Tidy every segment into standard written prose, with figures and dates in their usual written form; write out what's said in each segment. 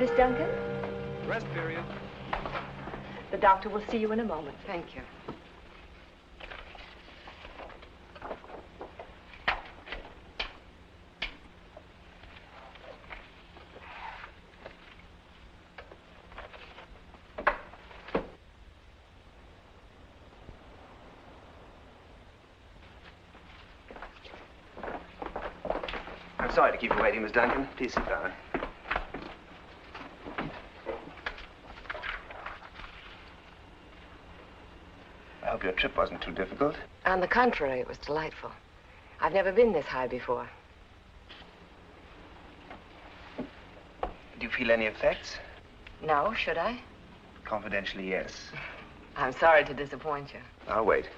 Miss Duncan? Rest period. The doctor will see you in a moment. Thank you. I'm sorry to keep you waiting, Miss Duncan. Please sit down. I hope your trip wasn't too difficult. On the contrary, it was delightful. I've never been this high before. Do you feel any effects? No, should I? Confidentially, yes. I'm sorry to disappoint you. I'll wait.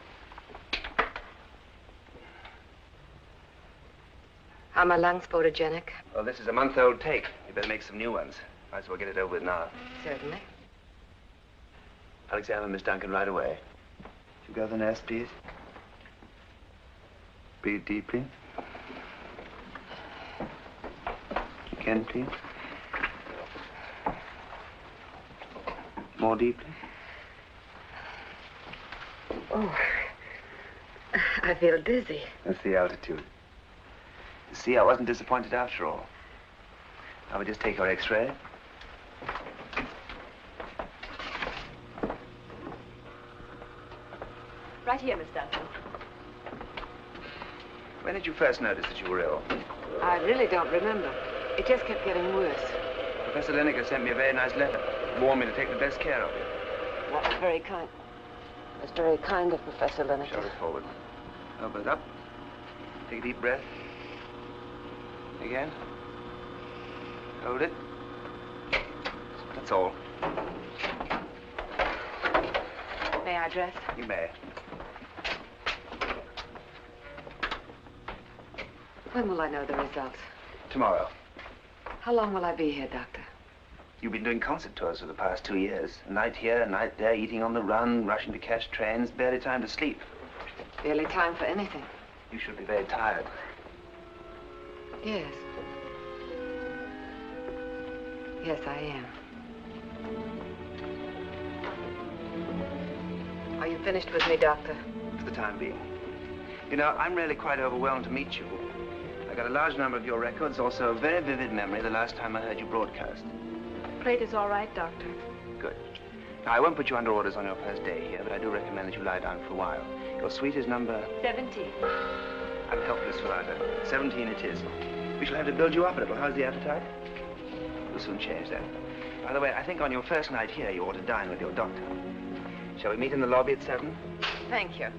Are my lungs photogenic? Well, this is a month-old take. You better make some new ones. Might as well get it over with now. Certainly. I'll examine Miss Duncan right away. You go to the nurse, please. Breathe deeply. Again, please. More deeply. Oh, I feel dizzy. That's the altitude. You see, I wasn't disappointed after all. Now we just take our X-ray. Right here, Miss Duncan. When did you first notice that you were ill? I really don't remember. It just kept getting worse. Professor Lineker sent me a very nice letter. Warned me to take the best care of you. That was very kind. That's very kind of Professor Lineker. Shoulders forward. Elbows up. Take a deep breath. Again. Hold it. That's all. May I dress? You may. When will I know the results? Tomorrow. How long will I be here, Doctor? You've been doing concert tours for the past 2 years. A night here, a night there, eating on the run, rushing to catch trains, barely time to sleep. Barely time for anything. You should be very tired. Yes. Yes, I am. Are you finished with me, Doctor? For the time being. You know, I'm really quite overwhelmed to meet you. I got a large number of your records, also a very vivid memory the last time I heard you broadcast. Plate is all right, Doctor. Good. Now, I won't put you under orders on your first day here, but I do recommend that you lie down for a while. Your suite is number... 17. I'm helpless without her. 17 it is. We shall have to build you up a little. How's the appetite? We'll soon change that. By the way, I think on your first night here, you ought to dine with your doctor. Shall we meet in the lobby at 7? Thank you.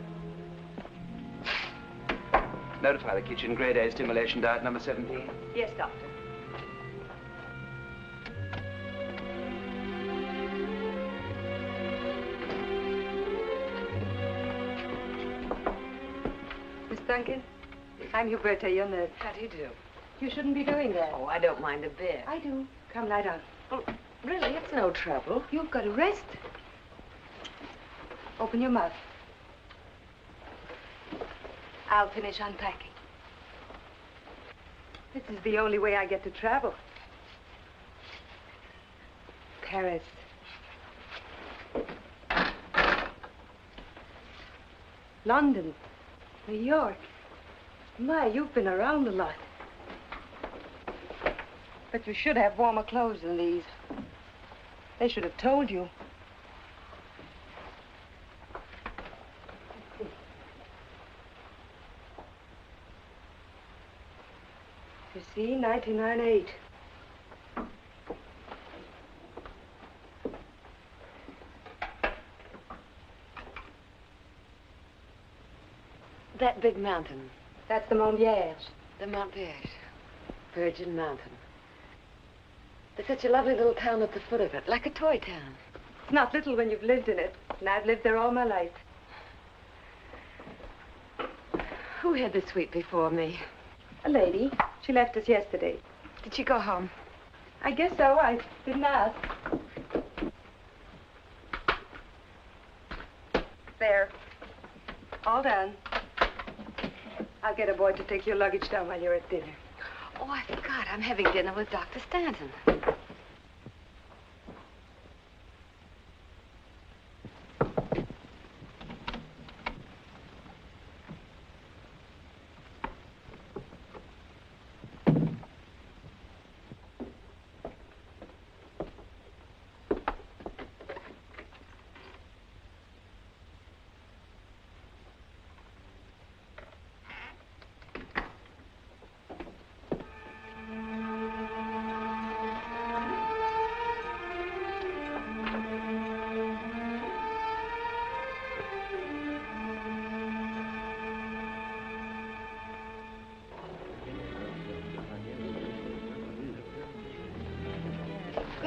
Notify the kitchen, grade A stimulation diet number 17. Yes, Doctor. Miss Duncan, I'm Huberta, your nurse. How do you do? You shouldn't be doing that. Oh, I don't mind a bit. I do. Come, lie down. Well, really, it's no trouble. You've got to rest. Open your mouth. I'll finish unpacking. This is the only way I get to travel. Paris. London. New York. My, you've been around a lot. But you should have warmer clothes than these. They should have told you. You see, 1998. That big mountain. That's the Mont Vierge. The Mont Vierge. Virgin Mountain. There's such a lovely little town at the foot of it, like a toy town. It's not little when you've lived in it, and I've lived there all my life. Who had the suite before me? A lady. She left us yesterday. Did she go home? I guess so. I didn't ask. There. All done. I'll get a boy to take your luggage down while you're at dinner. Oh, I forgot. I'm having dinner with Dr. Stanton.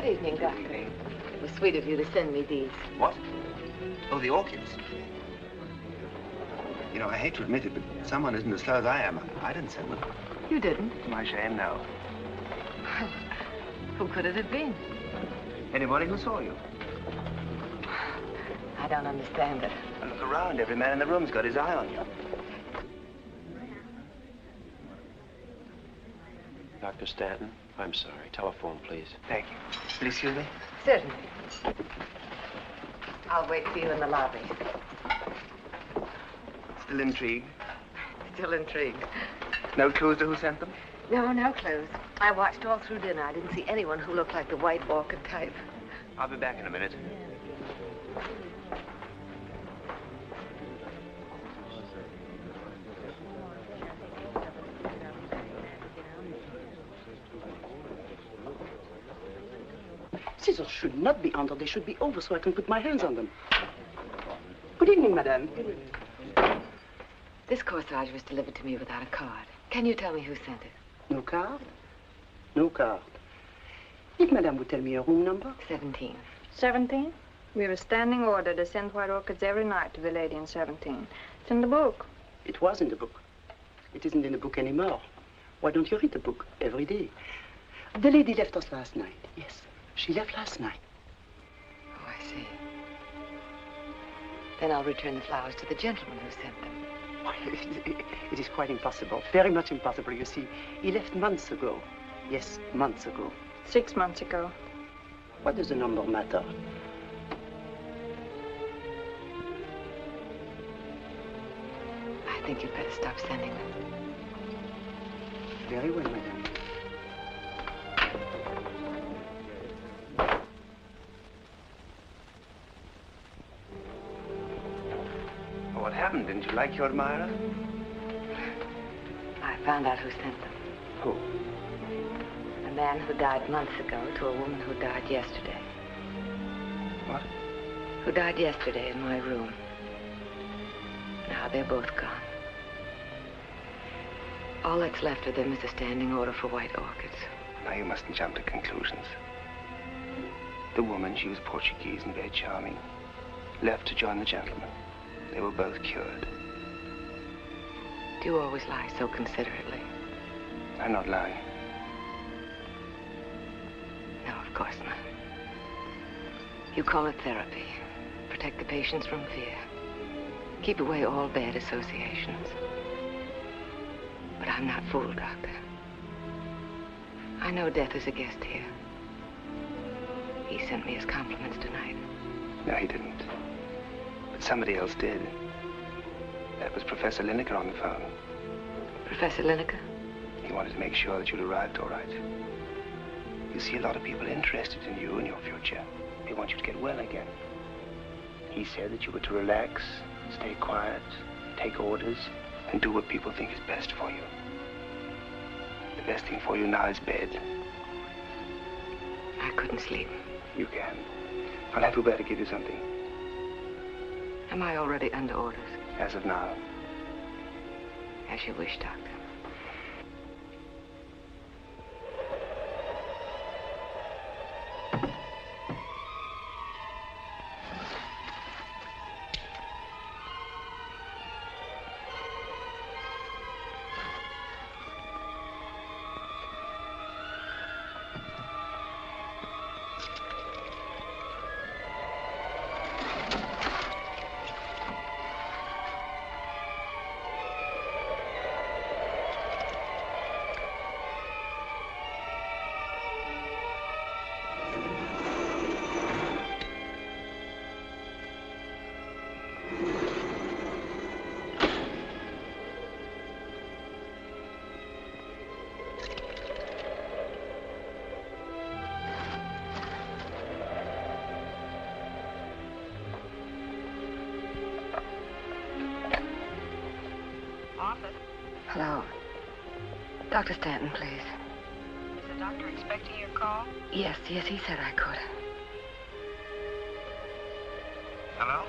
evening, Doctor. evening. It was sweet of you to send me these. What? Oh, the orchids. You know, I hate to admit it, but someone isn't as slow as I am. I didn't send them. You didn't? To my shame, no. Who could it have been? Anybody who saw you. I don't understand it. And look around. Every man in the room's got his eye on you. Dr. Stanton, I'm sorry. Telephone, please. Thank you. Will you excuse me? Certainly. I'll wait for you in the lobby. Still intrigued? Still intrigued. No clues to who sent them? No, no clues. I watched all through dinner. I didn't see anyone who looked like the white orchid type. I'll be back in a minute. Scissors should not be under, they should be over so I can put my hands on them. Good evening, madame. This corsage was delivered to me without a card. Can you tell me who sent it? No card? No card. If madame would tell me her room number? 17. 17? We have a standing order to send white orchids every night to the lady in 17. It's in the book. It was in the book. It isn't in the book anymore. Why don't you read the book every day? The lady left us last night. Yes, she left last night. Oh, I see. Then I'll return the flowers to the gentleman who sent them. Why, it is quite impossible. Very much impossible, you see. He left months ago. Yes, months ago. 6 months ago. What does the number matter? I think you'd better stop sending them. Very well, madame. Oh, what happened? Didn't you like your admirer? I found out who sent them. Who? A man who died months ago to a woman who died yesterday. What? Who died yesterday in my room. Now they're both gone. All that's left of them is a standing order for white orchids. Now, you mustn't jump to conclusions. The woman, she was Portuguese and very charming, left to join the gentleman. They were both cured. Do you always lie so considerately? I'm not lying. No, of course not. You call it therapy. Protect the patients from fear. Keep away all bad associations. But I'm not fooled, Doctor. I know death is a guest here. He sent me his compliments tonight. No, he didn't. But somebody else did. That was Professor Lineker on the phone. Professor Lineker? He wanted to make sure that you'd arrived all right. You see, a lot of people are interested in you and your future. They want you to get well again. He said that you were to relax, stay quiet, take orders, and do what people think is best for you. The best thing for you now is bed. I couldn't sleep. You can. I'll have Hubert to give you something. Am I already under orders? As of now. As you wish, Doctor. Hello. Dr. Stanton, please. Is the doctor expecting your call? Yes, he said I could. Hello?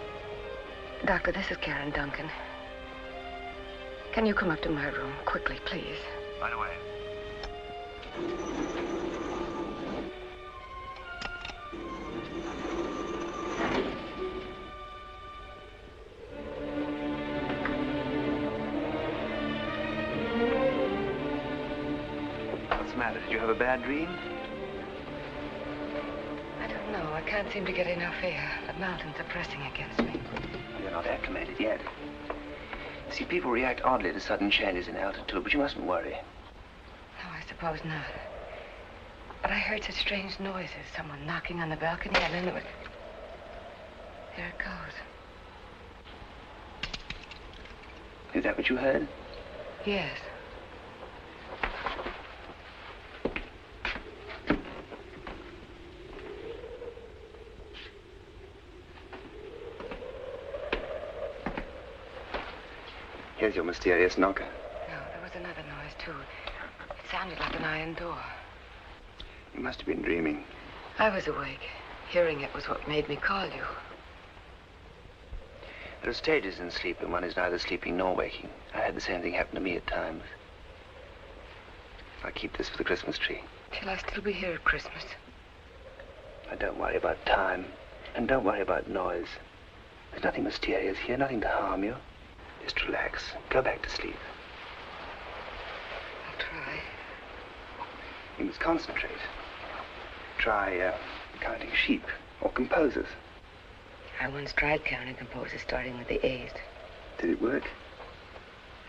Doctor, this is Karen Duncan. Can you come up to my room quickly, please? Right away. What's the matter? Did you have a bad dream? I don't know. I can't seem to get enough air. The mountains are pressing against me. You're not acclimated yet. See, people react oddly to sudden changes in altitude, but you mustn't worry. No, I suppose not. But I heard such strange noises. Someone knocking on the balcony, and then there was... There it goes. Is that what you heard? Yes. Here's your mysterious knocker. No, there was another noise, too. It sounded like an iron door. You must have been dreaming. I was awake. Hearing it was what made me call you. There are stages in sleep when one is neither sleeping nor waking. I had the same thing happen to me at times. I'll keep this for the Christmas tree. Shall I still be here at Christmas? Now, don't worry about time. And don't worry about noise. There's nothing mysterious here, nothing to harm you. Just relax. Go back to sleep. I'll try. You must concentrate. Try counting sheep or composers. I once tried counting composers starting with the A's. Did it work?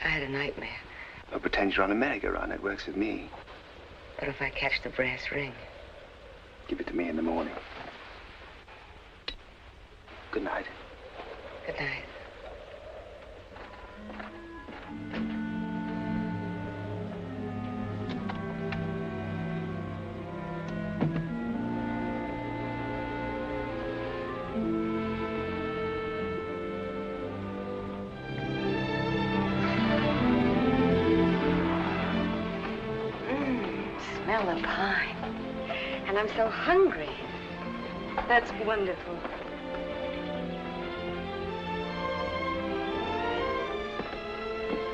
I had a nightmare. Or pretend you're on a merry-go-round. It works with me. But if I catch the brass ring? Give it to me in the morning. Good night. Good night. Smell the pine. And I'm so hungry. That's wonderful.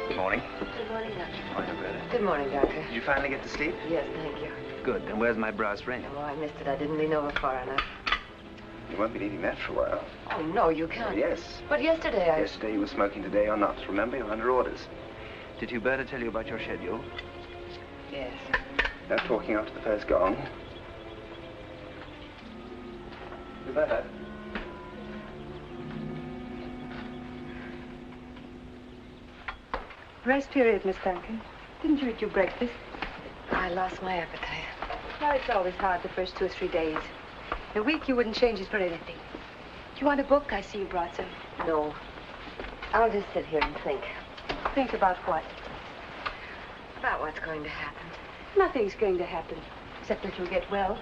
Good morning. Good morning, Doctor. Morning, brother. Good morning, Doctor. Did you finally get to sleep? Yes, thank you. Good. And where's my brass ring? Oh, I missed it. I didn't lean over far enough. You won't be needing that for a while. Oh, no, you can't. Yes. But yesterday I... Yesterday you were smoking, today you're not. Remember, you're under orders. Did Huberta tell you about your schedule? Yes. No talking after the first gong. Huberta. Rest period, Miss Duncan. Didn't you eat your breakfast? I lost my appetite. Well, it's always hard the first 2 or 3 days. In a week, you wouldn't change it for anything. Do you want a book? I see you brought some. No. I'll just sit here and think. Think about what? About what's going to happen. Nothing's going to happen, except that you'll get well.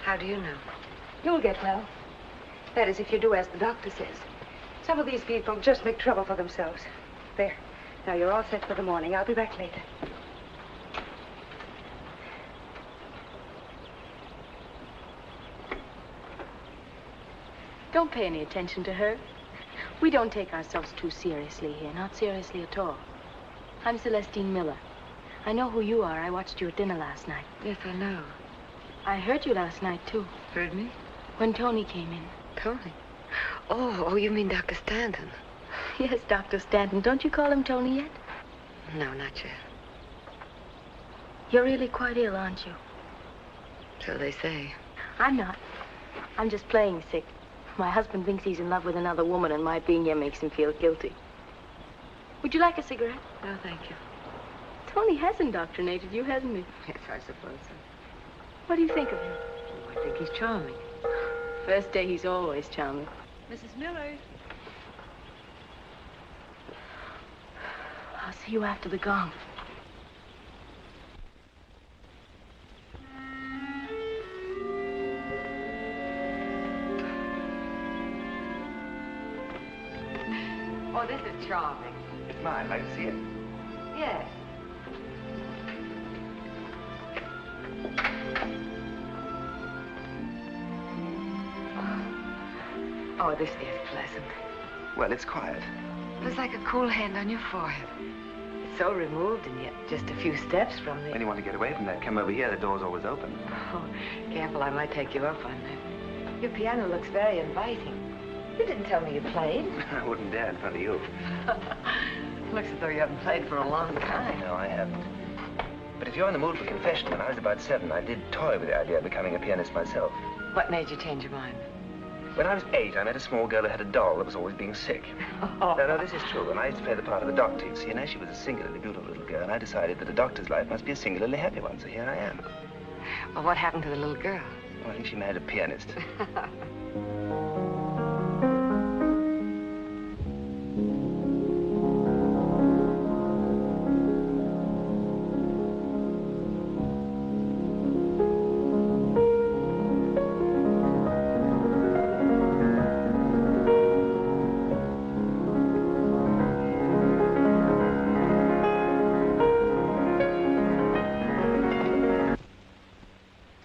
How do you know? You'll get well. That is, if you do as the doctor says. Some of these people just make trouble for themselves. There. Now, you're all set for the morning. I'll be back later. Don't pay any attention to her. We don't take ourselves too seriously here, not seriously at all. I'm Celestine Miller. I know who you are. I watched you at dinner last night. Yes, I know. I heard you last night, too. Heard me? When Tony came in. Tony? Oh, you mean Dr. Stanton? Yes, Dr. Stanton. Don't you call him Tony yet? No, not yet. You're really quite ill, aren't you? So they say. I'm not. I'm just playing sick. My husband thinks he's in love with another woman, and my being here makes him feel guilty. Would you like a cigarette? No, thank you. Tony has indoctrinated you, hasn't he? Yes, I suppose so. What do you think of him? Oh, I think he's charming. First day, he's always charming. Mrs. Miller. I'll see you after the gong. Oh, this is charming. It's mine. Like to see it? Yes. Oh, this is pleasant. Well, it's quiet. There's like a cool hand on your forehead. It's so removed and yet just a few steps from the... When you want to get away from that, come over here. The door's always open. Oh, careful, I might take you up on that. Your piano looks very inviting. You didn't tell me you played. I wouldn't dare in front of you. Looks as though you haven't played for a long time. No, I haven't. But if you're in the mood for confession, when I was about 7, I did toy with the idea of becoming a pianist myself. What made you change your mind? When I was 8, I met a small girl who had a doll that was always being sick. No, this is true. When I used to play the part of a doctor, you see, you know, she was a singularly beautiful little girl, and I decided that a doctor's life must be a singularly happy one, so here I am. Well, what happened to the little girl? Well, I think she married a pianist.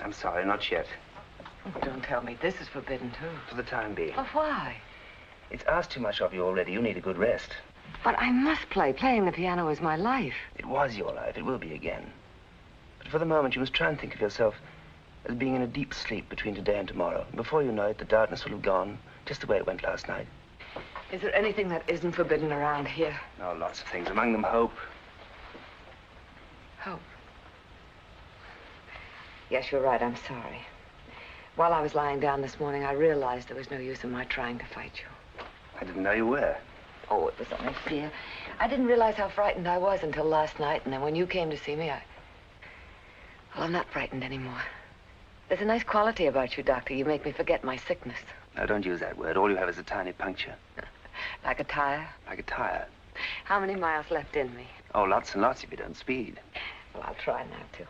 I'm sorry, not yet. Oh, don't tell me. This is forbidden, too. For the time being. Oh, why? It's asked too much of you already. You need a good rest. But I must play. Playing the piano is my life. It was your life. It will be again. But for the moment, you must try and think of yourself as being in a deep sleep between today and tomorrow. And before you know it, the darkness will have gone, just the way it went last night. Is there anything that isn't forbidden around here? Oh, lots of things. Among them, hope. Hope. Yes, you're right. I'm sorry. While I was lying down this morning, I realized there was no use in my trying to fight you. I didn't know you were. Oh, it was only fear. I didn't realize how frightened I was until last night, and then when you came to see me, well, I'm not frightened anymore. There's a nice quality about you, Doctor. You make me forget my sickness. No, don't use that word. All you have is a tiny puncture. Like a tire? Like a tire. How many miles left in me? Oh, lots and lots if you don't speed. Well, I'll try not to.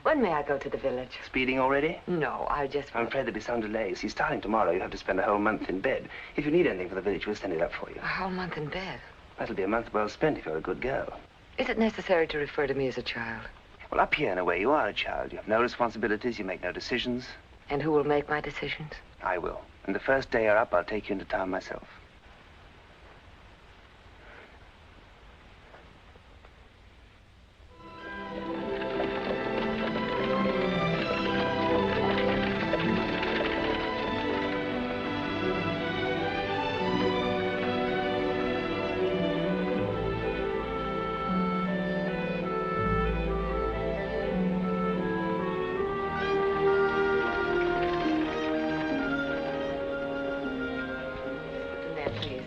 When may I go to the village? Speeding already? No, I just... I'm afraid there'll be some delay. See, starting tomorrow, you have to spend a whole month in bed. If you need anything for the village, we'll send it up for you. A whole month in bed? That'll be a month well spent if you're a good girl. Is it necessary to refer to me as a child? Well, up here, in a way, you are a child. You have no responsibilities. You make no decisions. And who will make my decisions? I will. And the first day you're up, I'll take you into town myself.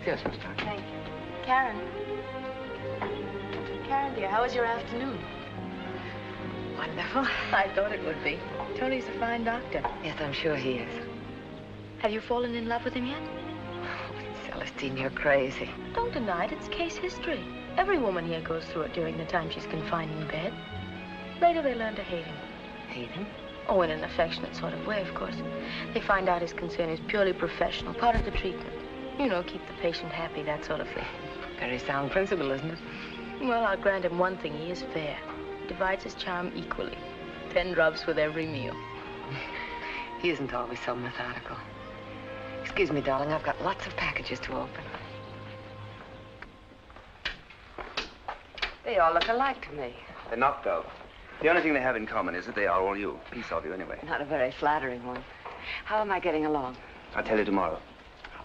Yes, Miss Duncan. Thank you. Karen. Karen, dear, how was your afternoon? Wonderful. I thought it would be. Tony's a fine doctor. Yes, I'm sure he is. Have you fallen in love with him yet? Oh, Celestine, you're crazy. Don't deny it. It's case history. Every woman here goes through it during the time she's confined in bed. Later, they learn to hate him. Hate him? Oh, in an affectionate sort of way, of course. They find out his concern is purely professional, part of the treatment. You know, keep the patient happy, that sort of thing. Very sound principle, isn't it? Well, I'll grant him one thing. He is fair. Divides his charm equally. 10 drops with every meal. He isn't always so methodical. Excuse me, darling. I've got lots of packages to open. They all look alike to me. They're not, though. The only thing they have in common is that they are all you. A piece of you, anyway. Not a very flattering one. How am I getting along? I'll tell you tomorrow.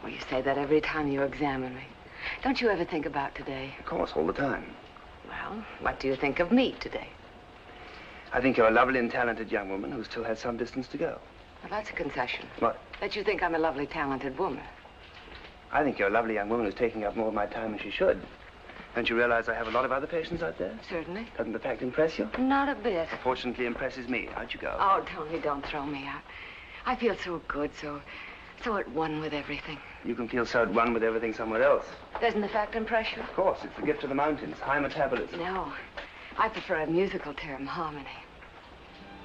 Well, you say that every time you examine me. Don't you ever think about today? Of course, all the time. Well, what do you think of me today? I think you're a lovely and talented young woman who still has some distance to go. Well, that's a concession. What? That you think I'm a lovely, talented woman. I think you're a lovely young woman who's taking up more of my time than she should. Don't you realize I have a lot of other patients out there? Certainly. Doesn't the fact impress you? Not a bit. Fortunately, impresses me. Out you go. Oh, Tony, don't throw me out. I feel so good, so at one with everything. You can feel so at one with everything somewhere else. Doesn't the fact impress you? Of course, it's the gift of the mountains, high metabolism. No, I prefer a musical term, harmony.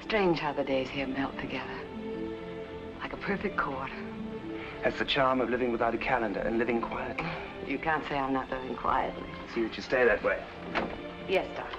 Strange how the days here melt together. Like a perfect chord. That's the charm of living without a calendar and living quietly. You can't say I'm not living quietly. See that you stay that way. Yes, Doctor.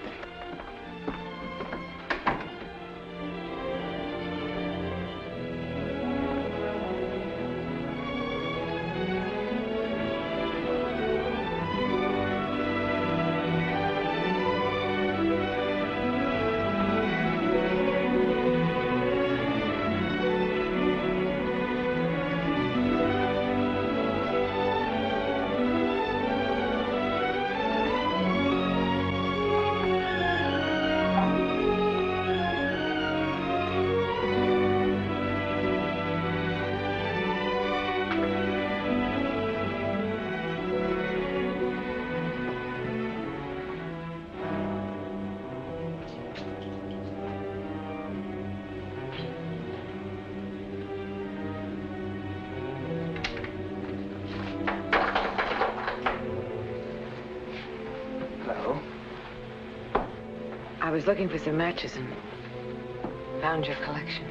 I was looking for some matches and found your collection.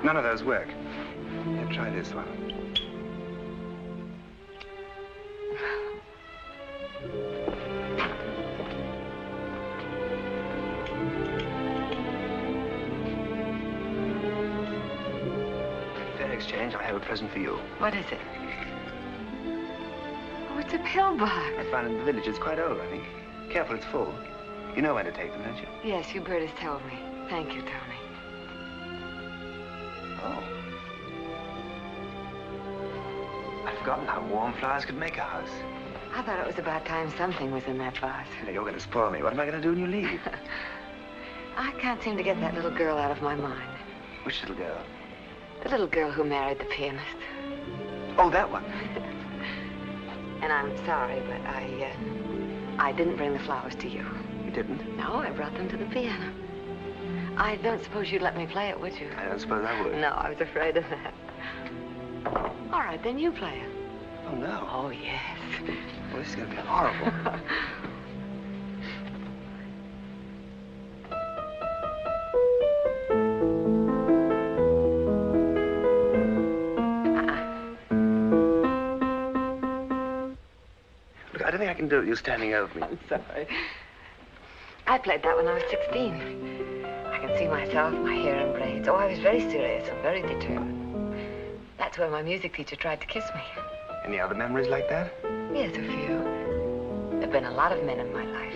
None of those work. Here, try this one. Fair exchange, I have a present for you. What is it? Oh, it's a pillbox. I found it in the village. It's quite old, I think. Careful, it's full. You know when to take them, don't you? Yes, Hubert has told me. Thank you, Tony. Oh. I'd forgotten how warm flowers could make a house. I thought it was about time something was in that vase. Now, you're going to spoil me. What am I going to do when you leave? I can't seem to get that little girl out of my mind. Which little girl? The little girl who married the pianist. Oh, that one. And I'm sorry, but I didn't bring the flowers to you. You didn't? No, I brought them to the piano. I don't suppose you'd let me play it, would you? I don't suppose I would. No, I was afraid of that. All right, then you play it. Oh, no. Oh, yes. Well, this is going to be horrible. Look, I don't think I can do it. You're standing over me. I'm sorry. I played that when I was 16. I can see myself, my hair in braids. Oh, I was very serious and very determined. That's where my music teacher tried to kiss me. Any other memories like that? Yes, a few. There have been a lot of men in my life.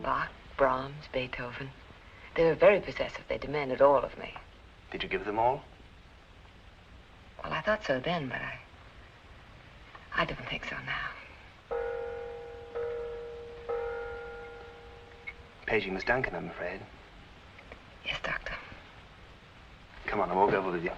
Bach, Brahms, Beethoven. They were very possessive. They demanded all of me. Did you give them all? Well, I thought so then, but I don't think so now. Paging Miss Duncan, I'm afraid. Yes, Doctor. Come on, I'll walk over with you.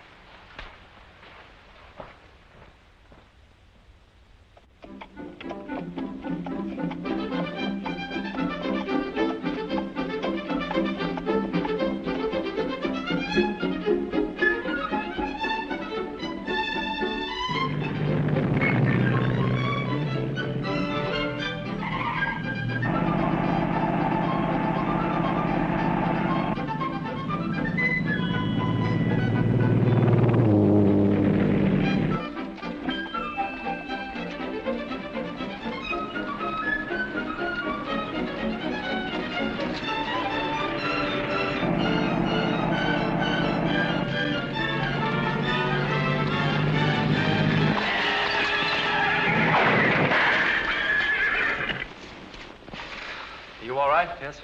Yes, sir.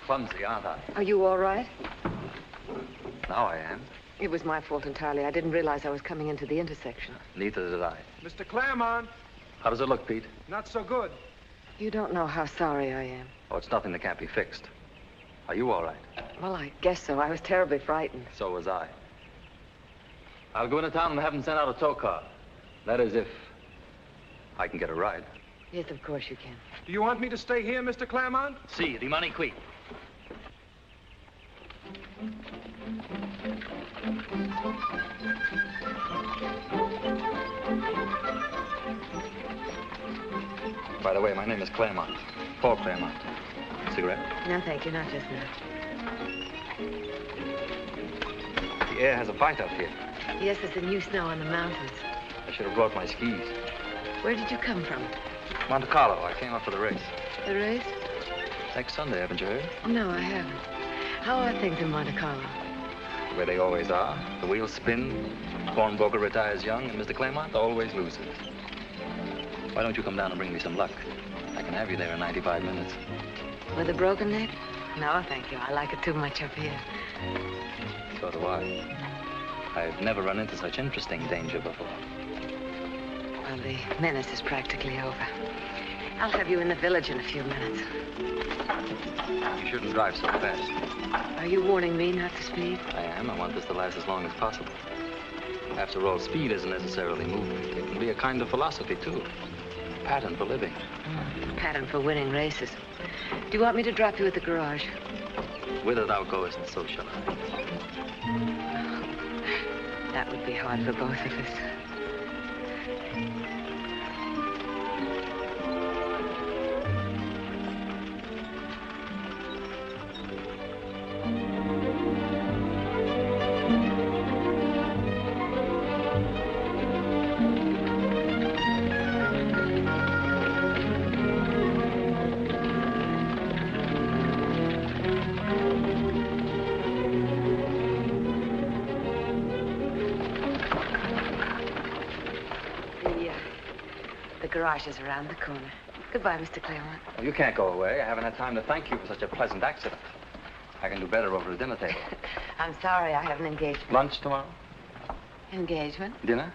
Clumsy, aren't I? Are you all right? Now I am. It was my fault entirely. I didn't realize I was coming into the intersection. Neither did I. Mr. Clermont, How does it look, Pete? not so good. You don't know how sorry I am. Oh, it's nothing that can't be fixed. Are you all right? Well, I guess so. I was terribly frightened. So was I. I'll go into town and have them send out a tow car. That is, if I can get a ride. Yes, of course you can. Do you want me to stay here, Mr. Clermont? Si, rimani qui. By the way, my name is Clermont. Paul Clermont. Cigarette? No, thank you. Not just now. The air has a bite up here. Yes, there's a new snow on the mountains. I should have brought my skis. Where did you come from? Monte Carlo. I came up for the race. The race? Next Sunday, haven't you heard? No, I haven't. How are things in Monte Carlo? Where they always are. The wheels spin, pawnbroker retires young, and Mr. Clermont always loses. Why don't you come down and bring me some luck? I can have you there in 95 minutes. With a broken neck? No, thank you. I like it too much up here. So do I. I've never run into such interesting danger before. Well, the menace is practically over. I'll have you in the village in a few minutes. You shouldn't drive so fast. Are you warning me not to speed? I am. I want this to last as long as possible. After all, speed isn't necessarily movement. It can be a kind of philosophy, too. A pattern for living. Pattern for winning races. Do you want me to drop you at the garage? Whither thou goest, so shall I. That would be hard for both of us. The garage is around the corner. Goodbye, Mr. Clermont. Well, you can't go away. I haven't had time to thank you for such a pleasant accident. I can do better over a dinner table. I'm sorry, I have an engagement. Lunch tomorrow? Engagement? Dinner?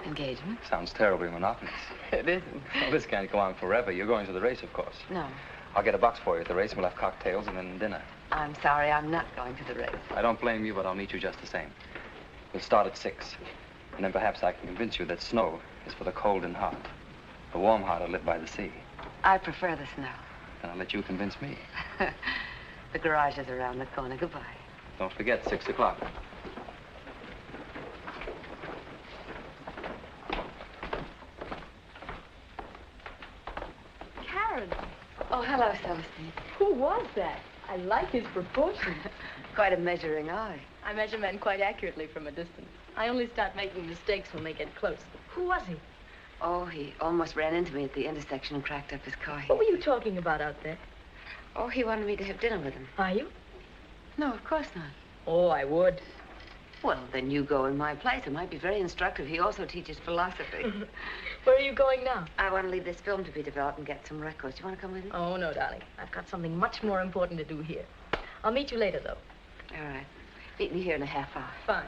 Engagement? Sounds terribly monotonous. It isn't. Well, this can't go on forever. You're going to the race, of course. No. I'll get a box for you at the race, and we'll have cocktails and then dinner. I'm sorry, I'm not going to the race. I don't blame you, but I'll meet you just the same. We'll start at 6. And then perhaps I can convince you that snow is for the cold and hot. The warm heart are lit by the sea. I prefer the snow. Then I'll let you convince me. The garage is around the corner. Goodbye. Don't forget, 6 o'clock. Karen, Oh, hello, Celestine. who was that? I like his proportions. Quite a measuring eye. I measure men quite accurately from a distance. I only start making mistakes when they get close. Who was he? Oh, he almost ran into me at the intersection and cracked up his car. What were you talking about out there? Oh, he wanted me to have dinner with him. Are you? No, of course not. Oh, I would. Well, then you go in my place. It might be very instructive. He also teaches philosophy. Where are you going now? I want to leave this film to be developed and get some records. You want to come with me? Oh, no, darling. I've got something much more important to do here. I'll meet you later, though. All right. Meet me here in a half hour. Fine.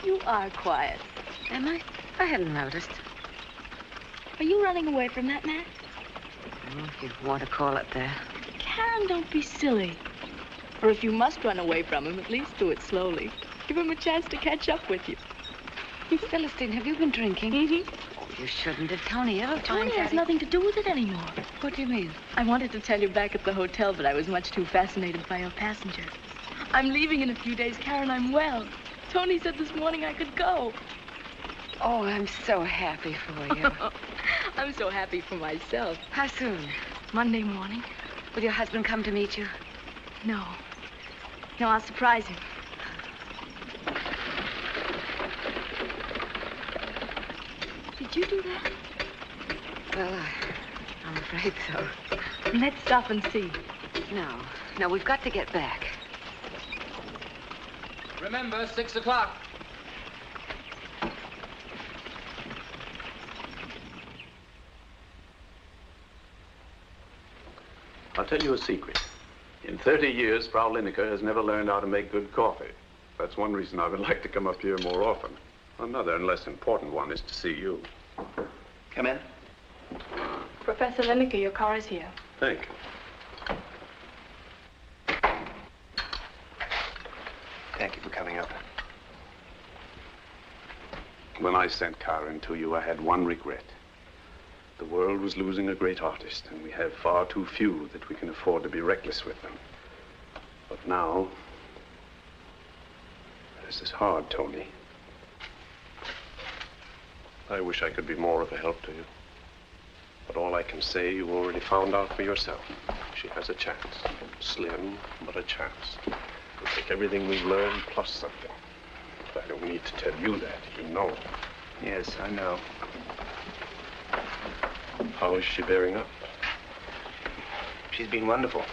You are quiet. Am I? I hadn't noticed. Are you running away from that man? Well, if you want to call it that. Karen, don't be silly. Or if you must run away from him, at least do it slowly. Give him a chance to catch up with you. Celestine, have you been drinking? Mm-hmm. Oh, you shouldn't have. Tony, ever Tony has nothing to do with it anymore. What do you mean? I wanted to tell you back at the hotel, but I was much too fascinated by your passenger. I'm leaving in a few days, Karen. I'm well. Tony said this morning I could go. Oh, I'm so happy for you. I'm so happy for myself. How soon? Monday morning. Will your husband come to meet you? No. No, I'll surprise him. Did you do that? Well, I'm afraid so. Let's stop and see. No, we've got to get back. Remember, 6 o'clock. I'll tell you a secret. In 30 years, Frau Lineker has never learned how to make good coffee. That's one reason I would like to come up here more often. Another and less important one is to see you. Come in. Professor Lineker, your car is here. Thank you. Thank you for coming up. When I sent Karen to you, I had one regret. The world was losing a great artist, and we have far too few that we can afford to be reckless with them. But now, this is hard, Tony. I wish I could be more of a help to you. But all I can say, you already found out for yourself. She has a chance. Slim, but a chance. We'll take everything we've learned plus something. But I don't need to tell you that. You know. Yes, I know. How is she bearing up? She's been wonderful.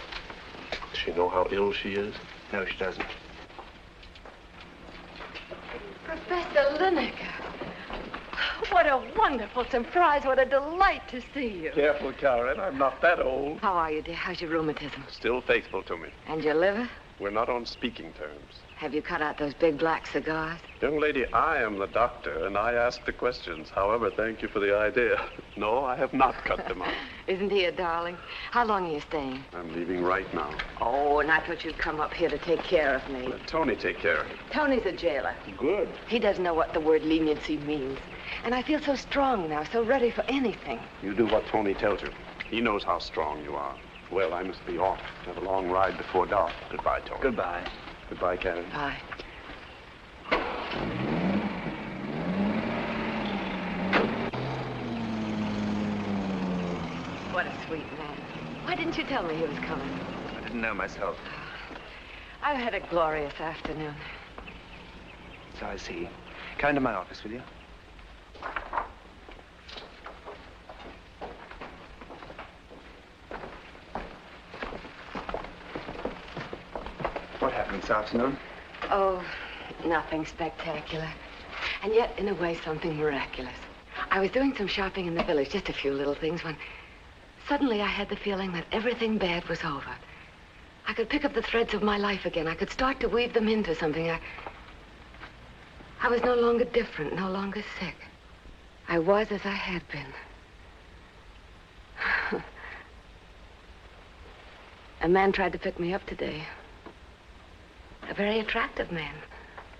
Does she know how ill she is? No, she doesn't. Professor Lineker. What a wonderful surprise. What a delight to see you. Careful, Karen. I'm not that old. How are you, dear? How's your rheumatism? Still faithful to me. And your liver? We're not on speaking terms. Have you cut out those big black cigars? Young lady, I am the doctor, and I ask the questions. However, thank you for the idea. No, I have not cut them out. Isn't he a darling? How long are you staying? I'm leaving right now. Oh, and I thought you'd come up here to take care of me. Let Tony take care of you. Tony's a jailer. Good. He doesn't know what the word leniency means. And I feel so strong now, so ready for anything. You do what Tony tells you. He knows how strong you are. Well, I must be off. Have a long ride before dark. Goodbye, Tony. Goodbye. Goodbye, Karen. Bye. What a sweet man. Why didn't you tell me he was coming? I didn't know myself. I've had a glorious afternoon. So I see. Come into my office, will you? What happened this afternoon? Oh, nothing spectacular. And yet, in a way, something miraculous. I was doing some shopping in the village, just a few little things, when suddenly I had the feeling that everything bad was over. I could pick up the threads of my life again. I could start to weave them into something. I was no longer different, no longer sick. I was as I had been. A man tried to pick me up today. A very attractive man.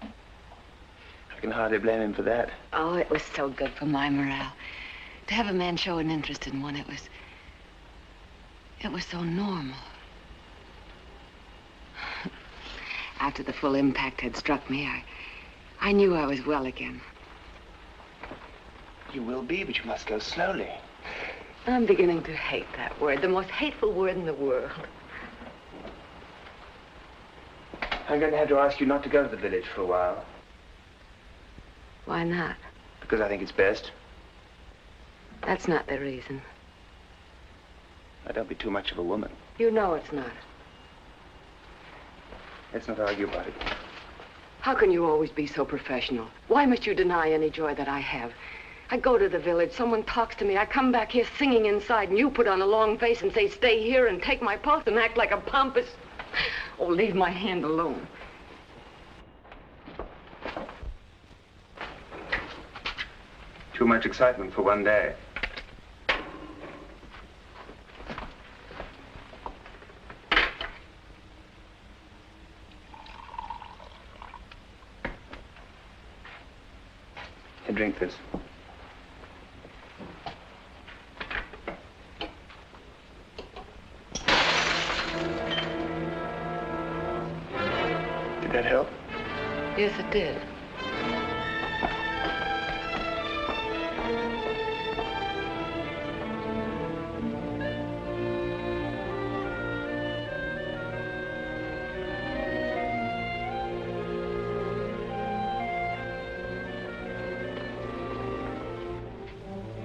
I can hardly blame him for that. Oh, it was so good for my morale. To have a man show an interest in one, it was so normal. After the full impact had struck me, I knew I was well again. You will be, but you must go slowly. I'm beginning to hate that word, the most hateful word in the world. I'm going to have to ask you not to go to the village for a while. Why not? Because I think it's best. That's not the reason. I don't be too much of a woman. You know it's not. Let's not argue about it. How can you always be so professional? Why must you deny any joy that I have? I go to the village, someone talks to me, I come back here singing inside, and you put on a long face and say, stay here and take my pulse and act like a pompous... Oh, leave my hand alone. Too much excitement for one day. Here, drink this. Did that help? Yes, it did.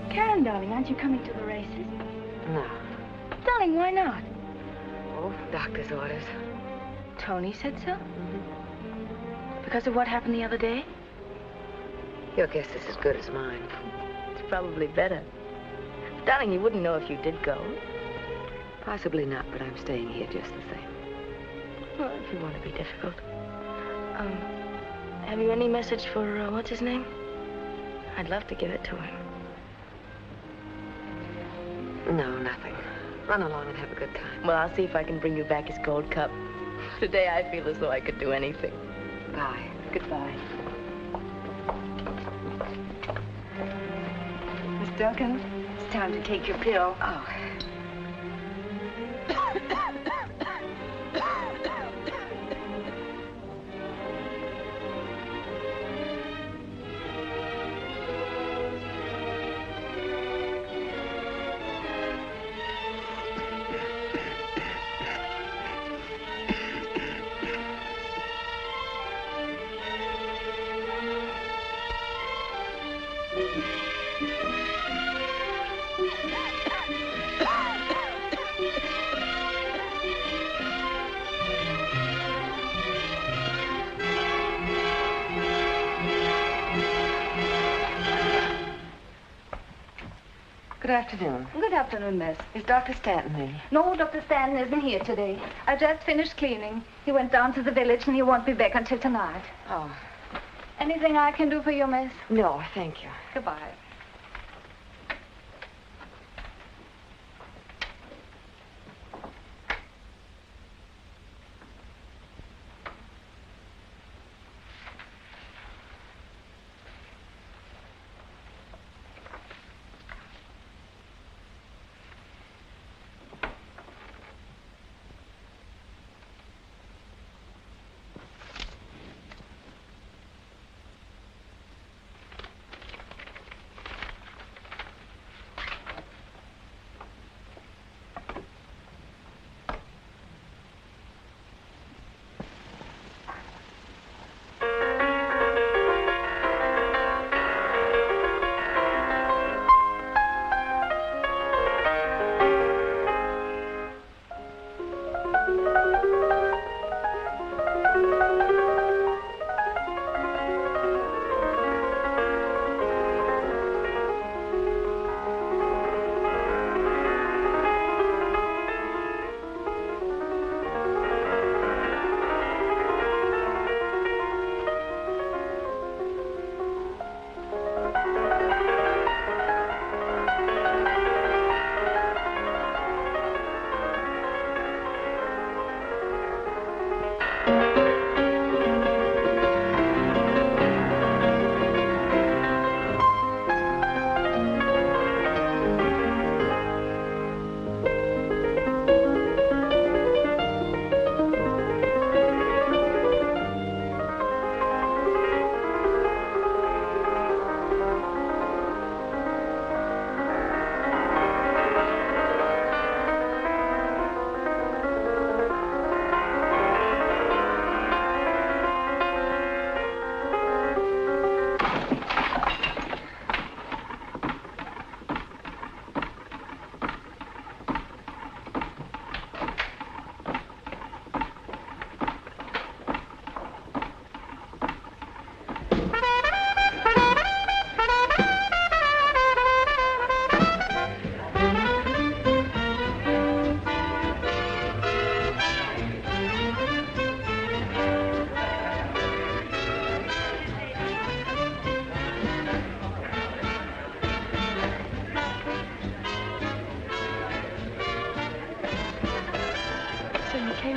Karen, darling, aren't you coming to the races? No. Darling, why not? Oh, doctor's orders. Tony said so? Because of what happened the other day? Your guess is as good as mine. It's probably better. Darling, you wouldn't know if you did go. Possibly not, but I'm staying here just the same. Well, if you want to be difficult. Have you any message for, what's his name? I'd love to give it to him. No, nothing. Run along and have a good time. Well, I'll see if I can bring you back his gold cup. Today I feel as though I could do anything. Bye. Goodbye. Miss Duncan, it's time to take your pill. Oh. Good afternoon. Good afternoon, miss. Is Dr. Stanton in? No, Dr. Stanton isn't here today. I just finished cleaning. He went down to the village and he won't be back until tonight. Oh. Anything I can do for you, miss? No, thank you. Goodbye.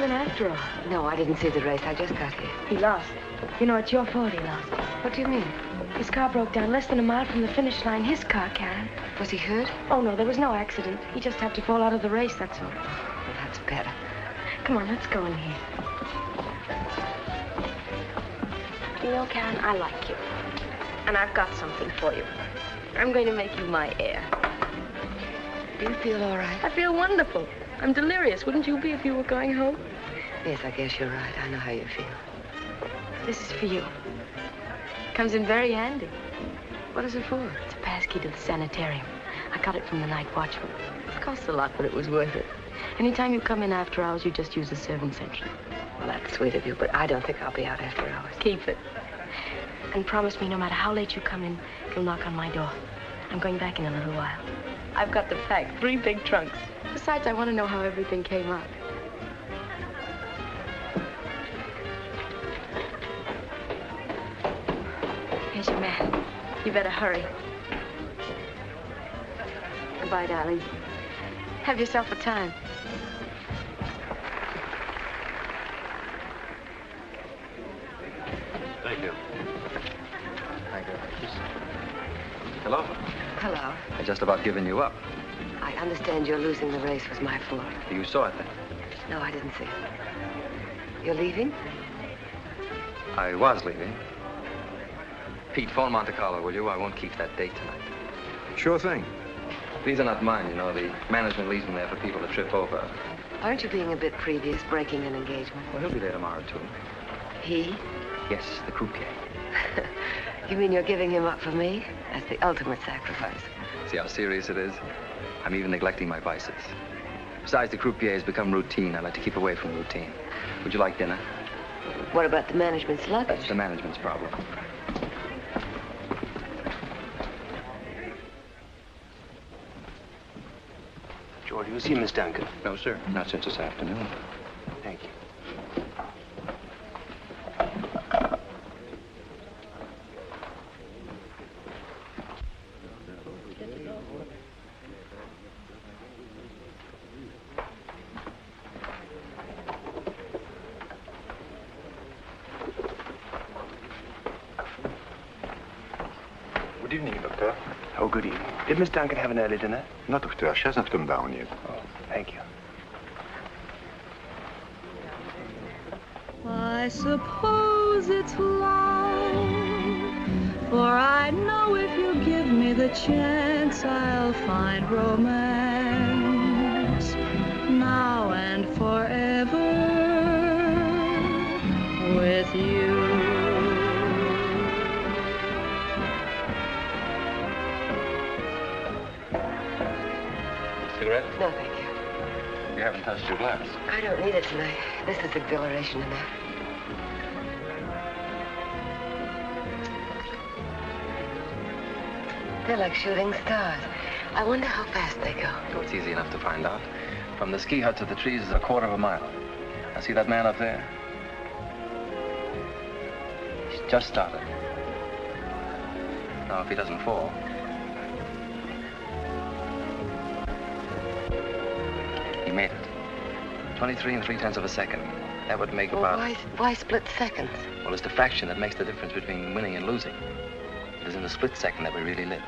After all. No, I didn't see the race. I just got here. He lost. You know, it's your fault he lost. What do you mean? His car broke down less than a mile from the finish line. His car, Karen. Was he hurt? Oh, no, there was no accident. He just had to fall out of the race, that's all. Well, that's better. Come on, let's go in here. You know, Karen, I like you. And I've got something for you. I'm going to make you my heir. Do you feel all right? I feel wonderful. I'm delirious. Wouldn't you be if you were going home? Yes, I guess you're right. I know how you feel. This is for you. Comes in very handy. What is it for? It's a passkey to the sanatorium. I got it from the night watchman. It costs a lot, but it was worth it. Anytime you come in after hours, you just use the servant's entry. Well, that's sweet of you, but I don't think I'll be out after hours. Keep it. And promise me no matter how late you come in, you'll knock on my door. I'm going back in a little while. I've got to pack 3 big trunks. Besides, I want to know how everything came out. Here's your man. You better hurry. Goodbye, darling. Have yourself a time. Thank you. Thank you. Hello? Hello. I just about given you up. I understand your losing the race was my fault. You saw it then? No, I didn't see it. You're leaving? I was leaving. Pete, phone Monte Carlo, will you? I won't keep that date tonight. Sure thing. These are not mine, you know. The management leaves them there for people to trip over. Aren't you being a bit previous, breaking an engagement? Well, he'll be there tomorrow, too. He? Yes, the croupier. You mean you're giving him up for me? That's the ultimate sacrifice. See how serious it is? I'm even neglecting my vices. Besides, the croupier has become routine. I like to keep away from routine. Would you like dinner? What about the management's luggage? That's the management's problem. all. You see Miss Duncan? No, sir. Not since this afternoon. Thank you. Good evening, Doctor. Oh, good evening. Did Miss Duncan have an early dinner? No, Doctor. She hasn't come down yet. Oh, thank you. I suppose it's love, for I know if you give me the chance, I'll find romance now and forever with you. Cigarette? No, thank you. You haven't touched your glass. I don't need it tonight. This is exhilaration enough. They're like shooting stars. I wonder how fast they go. Oh, it's easy enough to find out. From the ski hut to the trees is a quarter of a mile. Now, see that man up there? He's just started. Now, if he doesn't fall... He made it. 23 3/10 of a second. That would make Well, about... why split seconds? Well, it's the fraction that makes the difference between winning and losing. It is in the split second that we really live.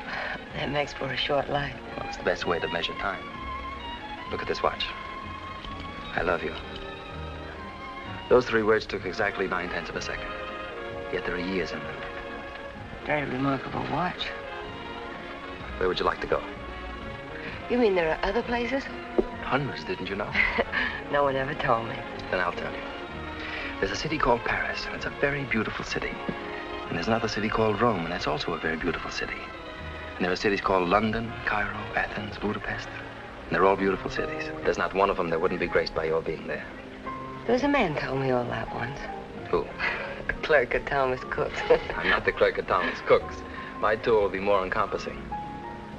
That makes for a short life. Well, it's the best way to measure time. Look at this watch. I love you. Those 3 words took exactly 9/10 of a second. Yet there are years in them. Very remarkable watch. Where would you like to go? You mean there are other places? Hundreds, didn't you know? No one ever told me. Then I'll tell you. There's a city called Paris, and it's a very beautiful city. And there's another city called Rome, and that's also a very beautiful city. And there are cities called London, Cairo, Athens, Budapest. And they're all beautiful cities. There's not one of them that wouldn't be graced by your being there. There was a man told me all that once. Who? The clerk at Thomas Cook's. I'm not the clerk at Thomas Cook's. My tour will be more encompassing.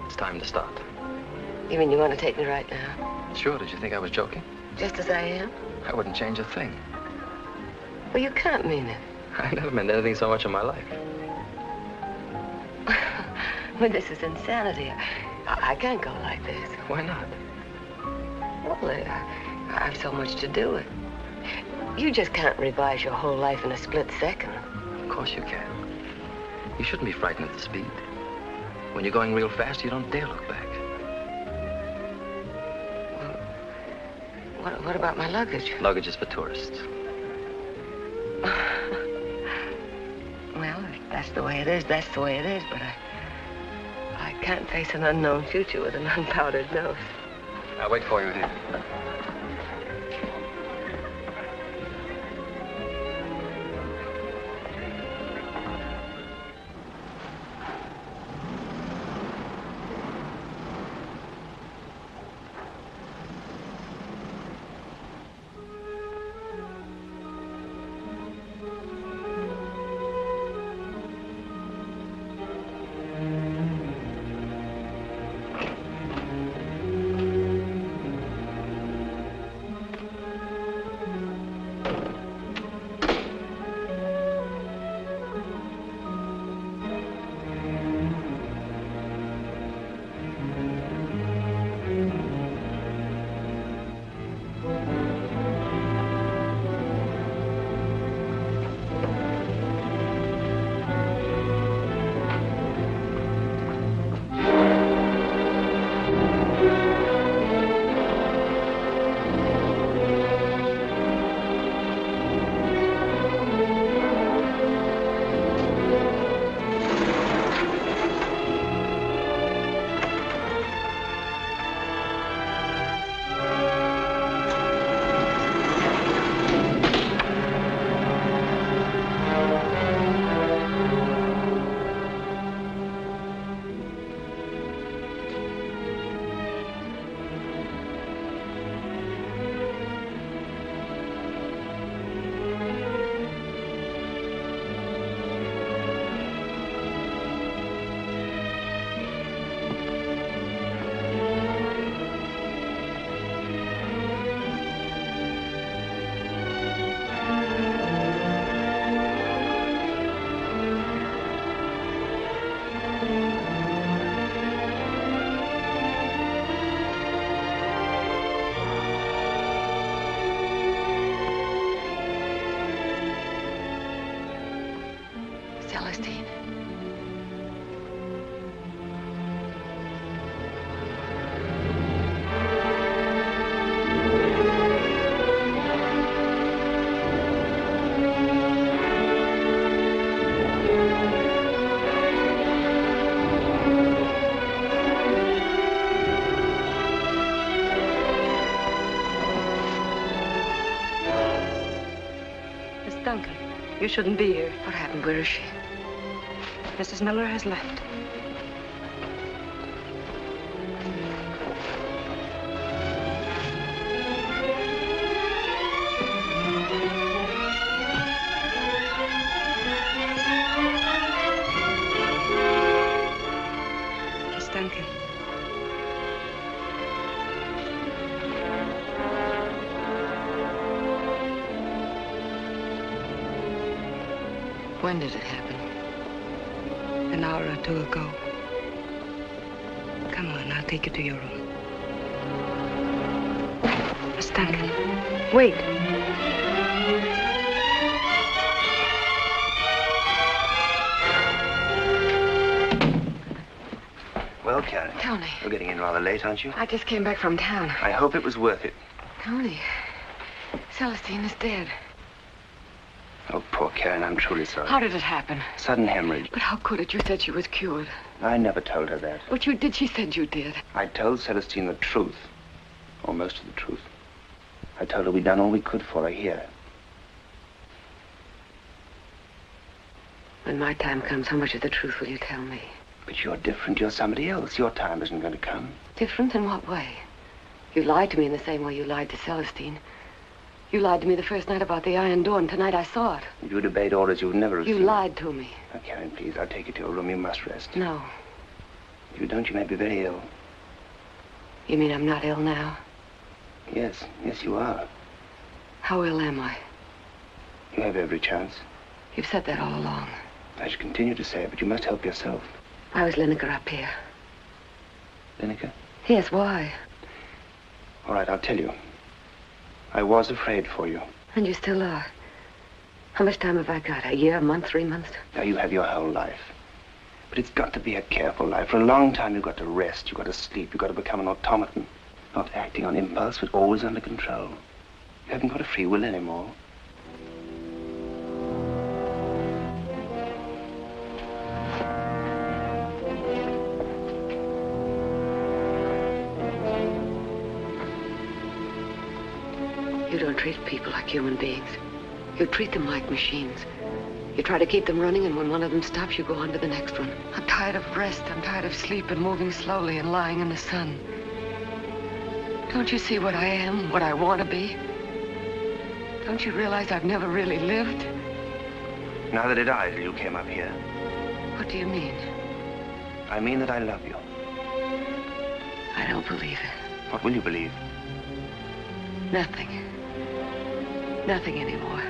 It's time to start. You mean you want to take me right now? Sure, did you think I was joking? Just as I am? I wouldn't change a thing. Well, you can't mean it. I never meant anything so much in my life. Well, this is insanity. I can't go like this. Why not? Well, I've so much to do it. You just can't revise your whole life in a split second. Of course you can. You shouldn't be frightened at the speed. When you're going real fast, you don't dare look back. Well, what about my luggage? Luggage is for tourists. Well, if that's the way it is, that's the way it is, but I can't face an unknown future with an unpowdered nose. I'll wait for you here. You shouldn't be here. What happened? Where is she? Mrs. Miller has left. Miss Duncan. When did it happen? An hour or two ago. Come on, I'll take you to your room. Miss Duncan, wait. Well, Karen. Tony. You're getting in rather late, aren't you? I just came back from town. I hope it was worth it. Tony, Celestine is dead. Oh, poor Karen, I'm truly sorry. How did it happen? Sudden hemorrhage. But how could it? You said she was cured. I never told her that. What you did, she said you did. I told Celestine the truth. Or most of the truth. I told her we'd done all we could for her here. When my time comes, how much of the truth will you tell me? But you're different. You're somebody else. Your time isn't going to come. Different in what way? You lied to me in the same way you lied to Celestine. You lied to me the first night about the iron door, and tonight I saw it. If you'd obeyed orders, you would never have You seen lied to me. Now, Karen, please, I'll take you to your room. You must rest. No. If you don't, you may be very ill. You mean I'm not ill now? Yes, yes, you are. How ill am I? You have every chance. You've said that all along. I should continue to say it, but you must help yourself. Why was Lineker up here? Lineker? Yes, why? All right, I'll tell you. I was afraid for you. And you still are. How much time have I got? A year, a month, 3 months? Now, you have your whole life. But it's got to be a careful life. For a long time, you've got to rest. You've got to sleep. You've got to become an automaton. Not acting on impulse, but always under control. You haven't got a free will anymore. You don't treat people like human beings. You treat them like machines. You try to keep them running, and when one of them stops, you go on to the next one. I'm tired of rest. I'm tired of sleep and moving slowly and lying in the sun. Don't you see what I am, what I want to be? Don't you realize I've never really lived? Neither did I till you came up here. What do you mean? I mean that I love you. I don't believe it. What will you believe? Nothing. Nothing anymore.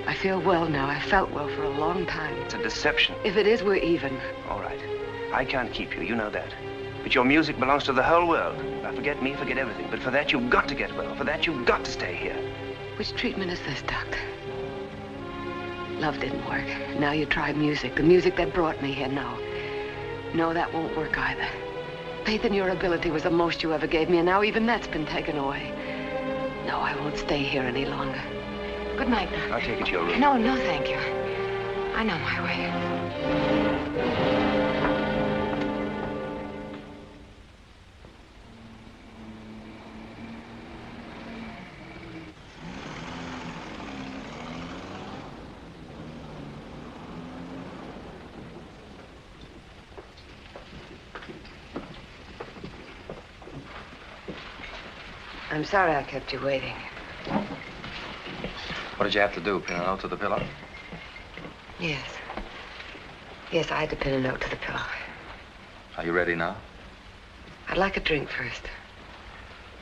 I feel well now. I felt well for a long time. It's a deception. If it is, we're even. All right. I can't keep you. You know that. But your music belongs to the whole world. Now, forget me, forget everything. But for that, you've got to get well. For that, you've got to stay here. Which treatment is this, Doctor? Love didn't work. Now you try music. The music that brought me here. No. No, that won't work either. Faith in your ability was the most you ever gave me, and now even that's been taken away. No, I won't stay here any longer. Good night, Doctor. I'll take you to your room. No, no, thank you. I know my way. I'm sorry I kept you waiting. What did you have to do? Pin a note to the pillow? Yes. Yes, I had to pin a note to the pillow. Are you ready now? I'd like a drink first.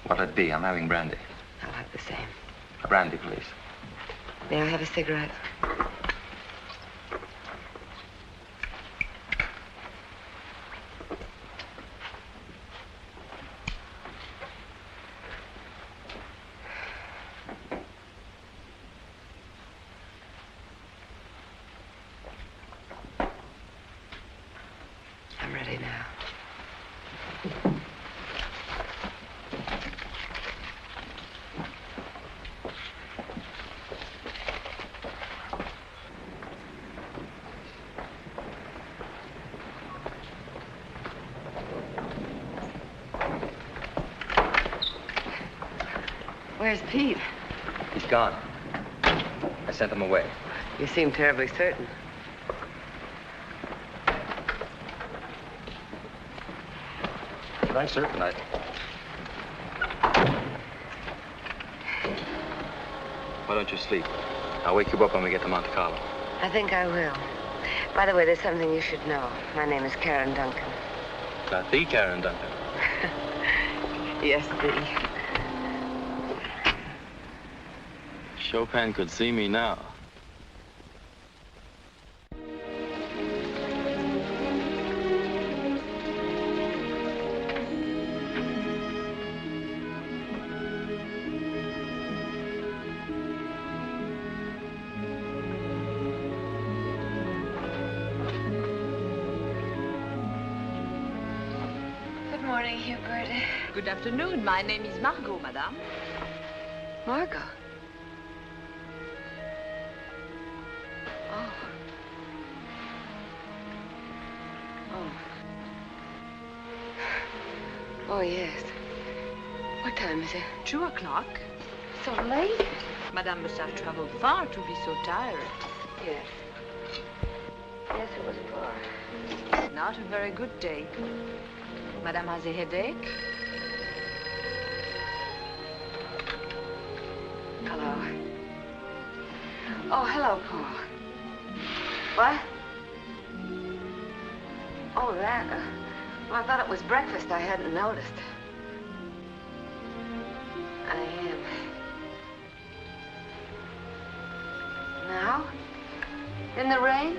What'll it be? I'm having brandy. I'll have the same. A brandy, please. May I have a cigarette? I'm ready now. Where's Pete? He's gone. I sent him away. You seem terribly certain. But I'm certain Why don't you sleep? I'll wake you up when we get to Monte Carlo. I think I will. By the way, there's something you should know. My name is Karen Duncan. Not the Karen Duncan. Yes, the. Chopin could see me now. Good morning, Hubert. Good afternoon. My name is Margot, madame. Margot. Oh. Oh. Oh, yes. What time is it? 2 o'clock. So late? Madame must have traveled far to be so tired. Yes. Yes, it was far. Not a very good day. Madame has a headache. Hello. Oh, hello, Paul. What? Oh, that. Well, I thought it was breakfast. I hadn't noticed. I am. Now? In the rain?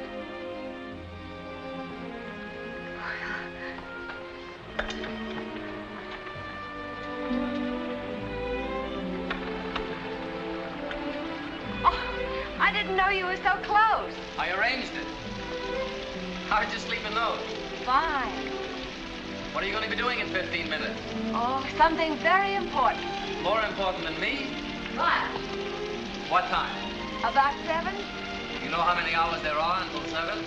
I didn't know you were so close. I arranged it. How did you sleep in those? Fine. What are you going to be doing in 15 minutes? Oh, something very important. More important than me? What? What time? About 7? You know how many hours there are until 7?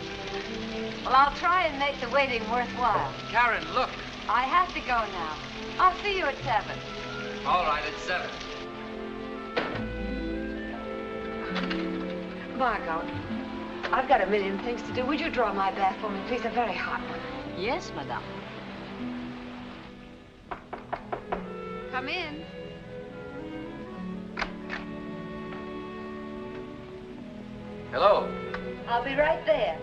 Well, I'll try and make the waiting worthwhile. Karen, look. I have to go now. I'll see you at 7. All right, it's 7. Margot, I've got a million things to do. Would you draw my bath for me, please? A very hot one. Yes, madame. Come in. Hello. I'll be right there.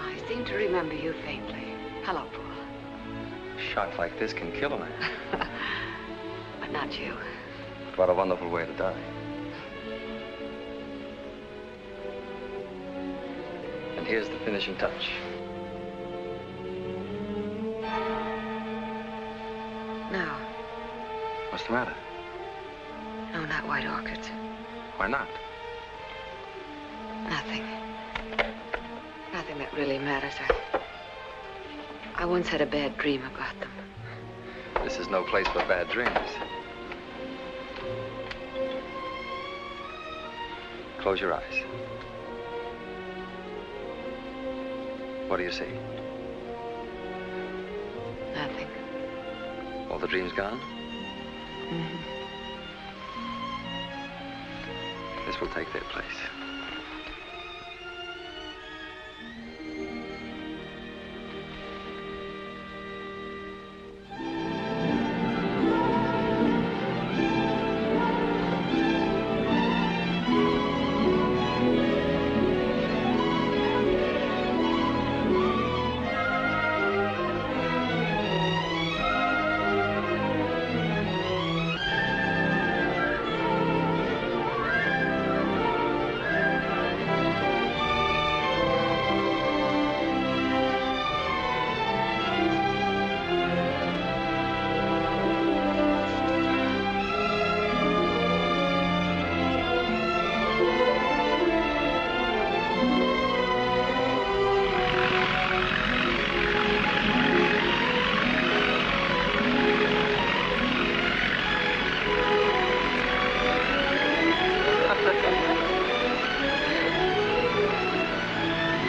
I seem to remember you faintly. Hello, Paul. A shock like this can kill a man. But not you. What a wonderful way to die. And here's the finishing touch. No. What's the matter? No, not white orchids. Why not? Nothing. Nothing that really matters. I once had a bad dream about them. This is no place for bad dreams. Close your eyes. What do you see? Nothing. All the dreams gone? Mm-hmm. This will take their place.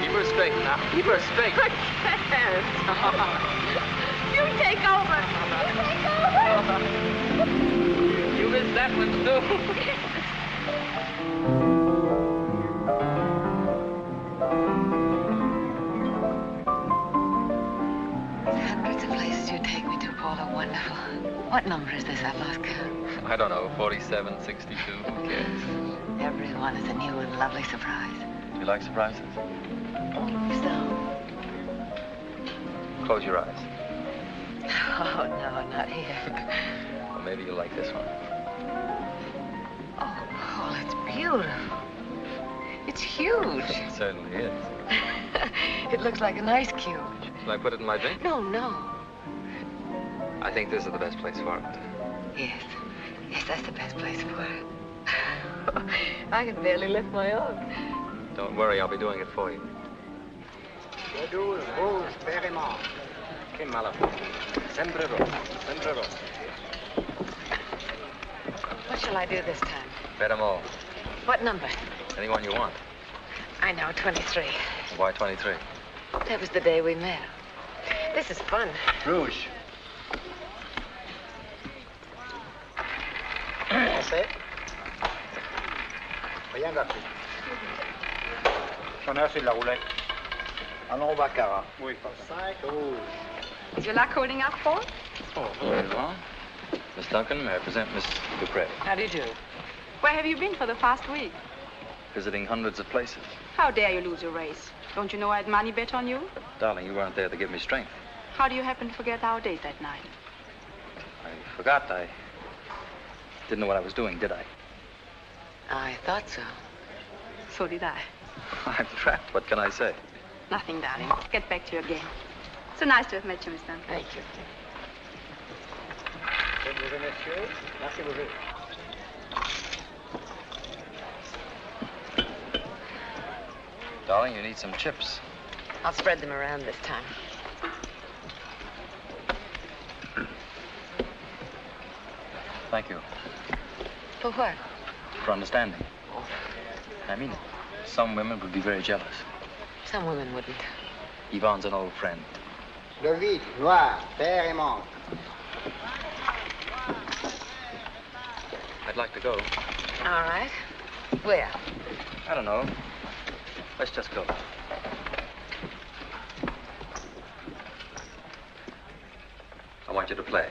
Keep her straight now. Keep her straight. I can't. You take over. You missed that one, too. Hundreds of places you take me to, Paul, are wonderful. What number is this? I've lost count. I don't know, 47, 62, who cares? Every one is a new and lovely surprise. You like surprises? So? Close your eyes. Oh, no, not here. Well, maybe you'll like this one. Oh, Paul, it's beautiful. It's huge. It certainly is. It looks like an ice cube. Shall I put it in my drink? No, no. I think this is the best place for it. Yes. Yes, that's the best place for it. I can barely lift my arm. Don't worry, I'll be doing it for you. Che mala Sempre rosa, sempre rosa. What shall I do this time? Bet 'em all. What number? Anyone you want. I know, 23. Why 23? That was the day we met. This is fun. Rouge. Français? Rien d'Afrique. J'en ai assez de la roulette. Allons au baccarat. Oui. 5 rouges. Is your luck holding up, Paul? Oh, very well. Miss Duncan, may I present Miss Dupree? How do you do? Where have you been for the past week? Visiting hundreds of places. How dare you lose your race? Don't you know I had money bet on you? Darling, you weren't there to give me strength. How do you happen to forget our date that night? I forgot. I didn't know what I was doing, did I? I thought so. So did I. I'm trapped. What can I say? Nothing, darling. Get back to your game. So nice to have met you, Miss Duncan. Thank you. Mesdames et messieurs, merci beaucoup. Darling, you need some chips. I'll spread them around this time. Thank you For what? for understanding. I mean it. Some women would be very jealous. Some women wouldn't. Yvonne's an old friend. Le vide, noir, père et manque. I'd like to go. All right. Where? I don't know. Let's just go. I want you to play.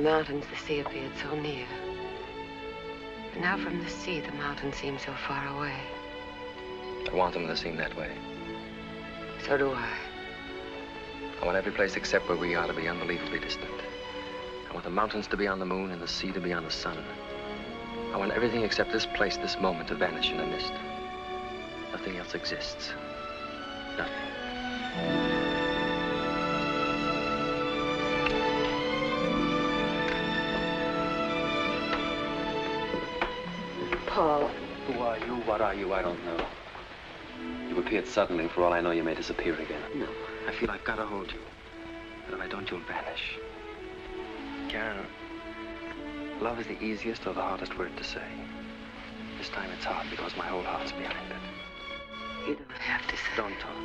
Mountains, the sea appeared so near. And now from the sea, the mountains seem so far away. I want them to seem that way. So do I. I want every place except where we are to be unbelievably distant. I want the mountains to be on the moon and the sea to be on the sun. I want everything except this place, this moment, to vanish in a mist. Nothing else exists. Nothing. Paul, Who are you? What are you? I don't know. You appeared suddenly. For all I know, you may disappear again. No, I feel I've got to hold you. But if I don't, you'll vanish. Karen, love is the easiest or the hardest word to say. This time it's hard because my whole heart's behind it. You don't have to say. Don't talk.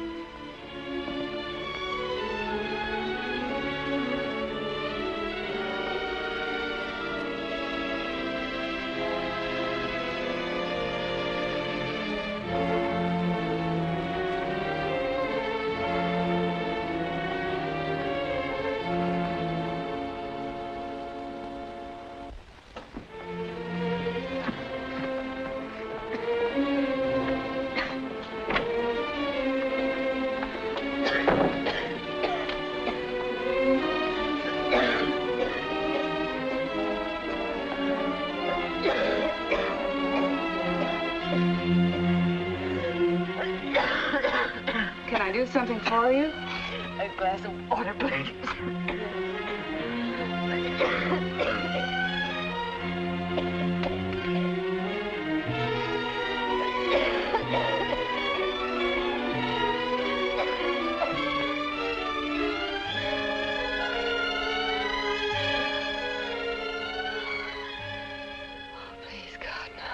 Can I do something for you? A glass of water, please. Please, God, no.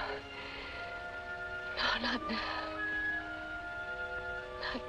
No, not now. Not now.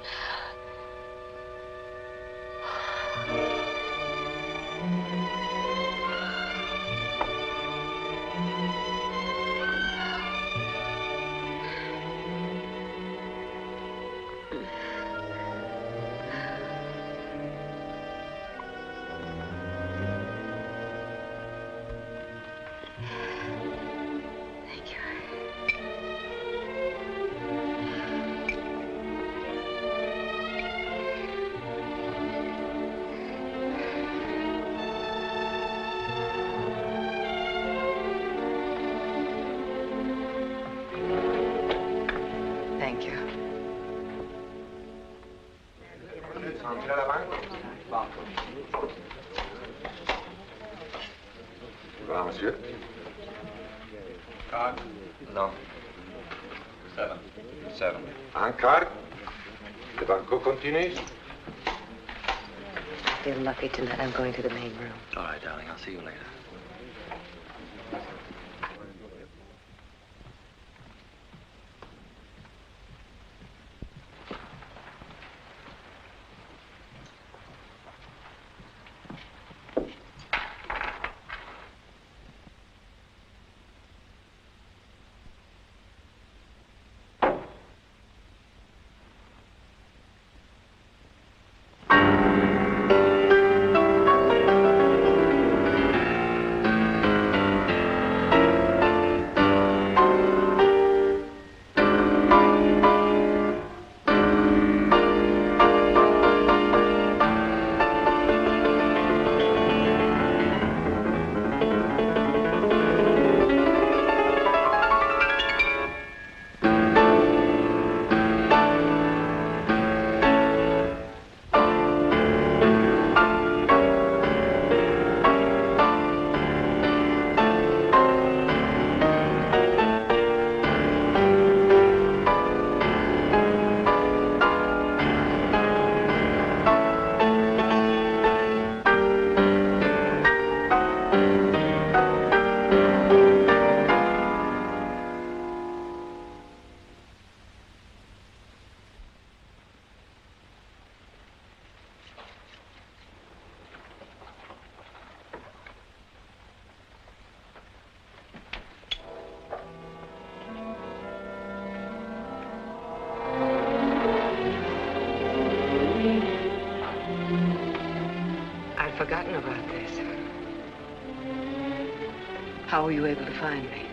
Thank you. Voilà, monsieur. Card? No. 7. Un card? The banco continues? Feel lucky tonight. I'm going to the main room. All right, darling. I'll see you later. I'd forgotten about this. How were you able to find me?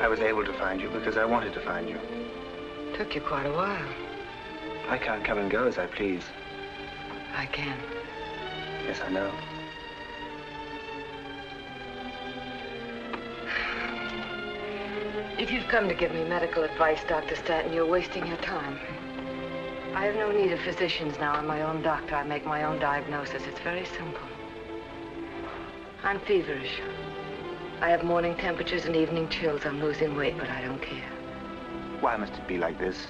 I was able to find you because I wanted to find you. Took you quite a while. I can't come and go as I please. I can. Yes, I know. If you've come to give me medical advice, Dr. Stanton, you're wasting your time. I have no need of physicians now. I'm my own doctor. I make my own diagnosis. It's very simple. I'm feverish. I have morning temperatures and evening chills. I'm losing weight, but I don't care. Why must it be like this?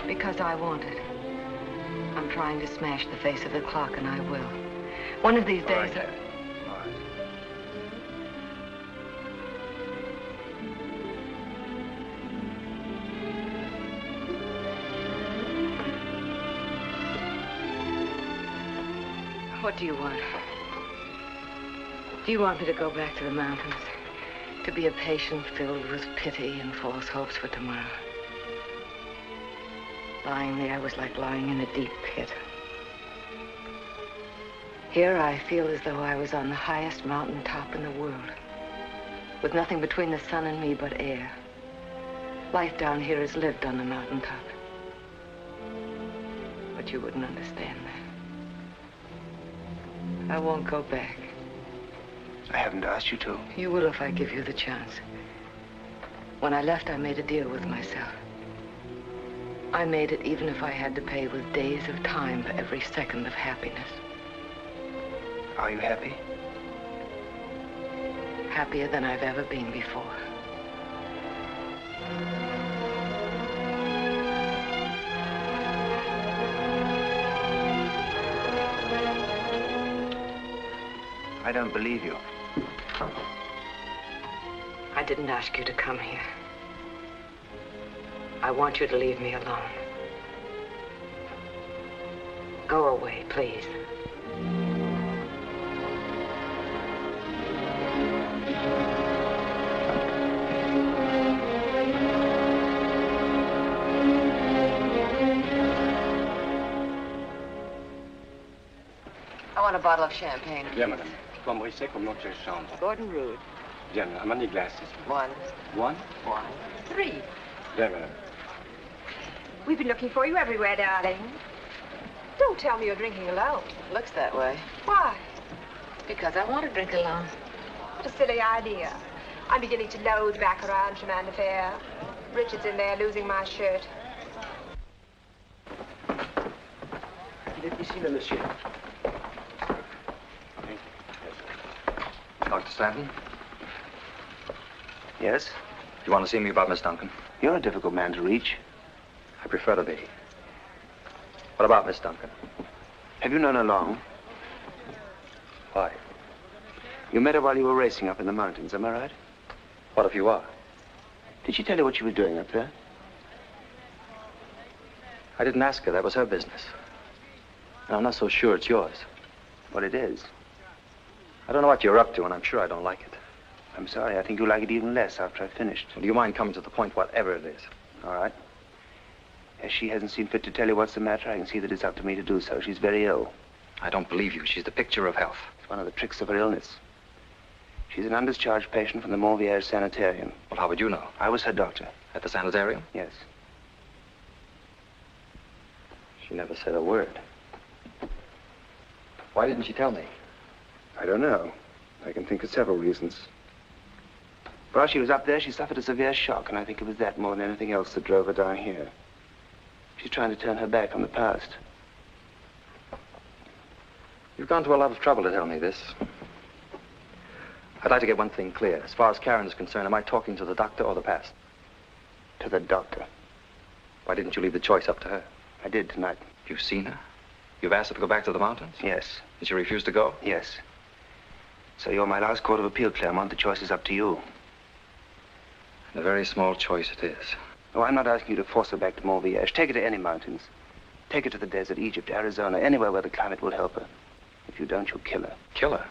Because I want it. I'm trying to smash the face of the clock, and I will. One of these days... All right. What do you want? Do you want me to go back to the mountains? To be a patient filled with pity and false hopes for tomorrow? Lying there was like lying in a deep pit. Here I feel as though I was on the highest mountain top in the world, with nothing between the sun and me but air. Life down here is lived on the mountaintop. But you wouldn't understand that. I won't go back. I haven't asked you to. You will if I give you the chance. When I left, I made a deal with myself. I made it even if I had to pay with days of time for every second of happiness. Are you happy? Happier than I've ever been before. I don't believe you. I didn't ask you to come here. I want you to leave me alone. Go away, please. I want a bottle of champagne. Bien, madame. Flambrissé comme notre chambre. Gordon Rood. Bien, how many glasses? One. One? One. Three. There, madame. We've been looking for you everywhere, darling. Don't tell me you're drinking alone. Looks that way. Why? Because I want to drink alone. What a silly idea. I'm beginning to load back around Chemin de Fer. Richard's in there losing my shirt. Il est ici, le monsieur. Dr. Stanton? Yes? You want to see me about Miss Duncan? You're a difficult man to reach. I prefer to be. What about Miss Duncan? Have you known her long? Why? You met her while you were racing up in the mountains, am I right? What if you are? Did she tell you what she was doing up there? I didn't ask her. That was her business. And I'm not so sure it's yours. Well, it is. I don't know what you're up to, and I'm sure I don't like it. I'm sorry. I think you'll like it even less after I've finished. Well, do you mind coming to the point, whatever it is? All right. As she hasn't seen fit to tell you what's the matter, I can see that it's up to me to do so. She's very ill. I don't believe you. She's the picture of health. It's one of the tricks of her illness. She's an undischarged patient from the Monte sanatorium. Well, how would you know? I was her doctor. At the sanitarium? Yes. She never said a word. Why didn't she tell me? I don't know. I can think of several reasons. While she was up there, she suffered a severe shock, and I think it was that more than anything else that drove her down here. She's trying to turn her back on the past. You've gone to a lot of trouble to tell me this. I'd like to get one thing clear. As far as Karen is concerned, am I talking to the doctor or the past? To the doctor. Why didn't you leave the choice up to her? I did tonight. You've seen her? You've asked her to go back to the mountains? Yes. Did she refuse to go? Yes. So you're my last court of appeal, Clermont. The choice is up to you. And a very small choice it is. Oh, I'm not asking you to force her back to Monte. Take her to any mountains. Take her to the desert, Egypt, Arizona, anywhere where the climate will help her. If you don't, you'll kill her. Kill her?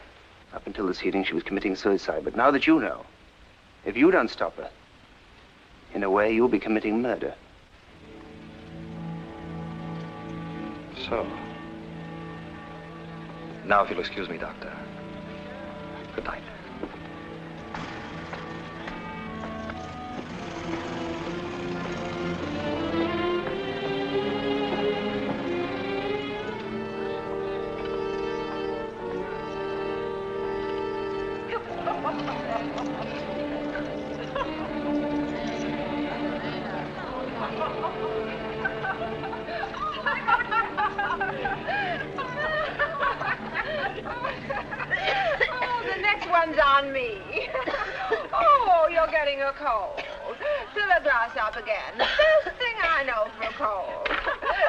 Up until this evening, she was committing suicide. But now that you know, if you don't stop her, in a way, you'll be committing murder. So. Now, if you'll excuse me, Doctor. Good night. on me. Oh, you're getting a cold. Fill a glass up again. The best thing I know for a cold.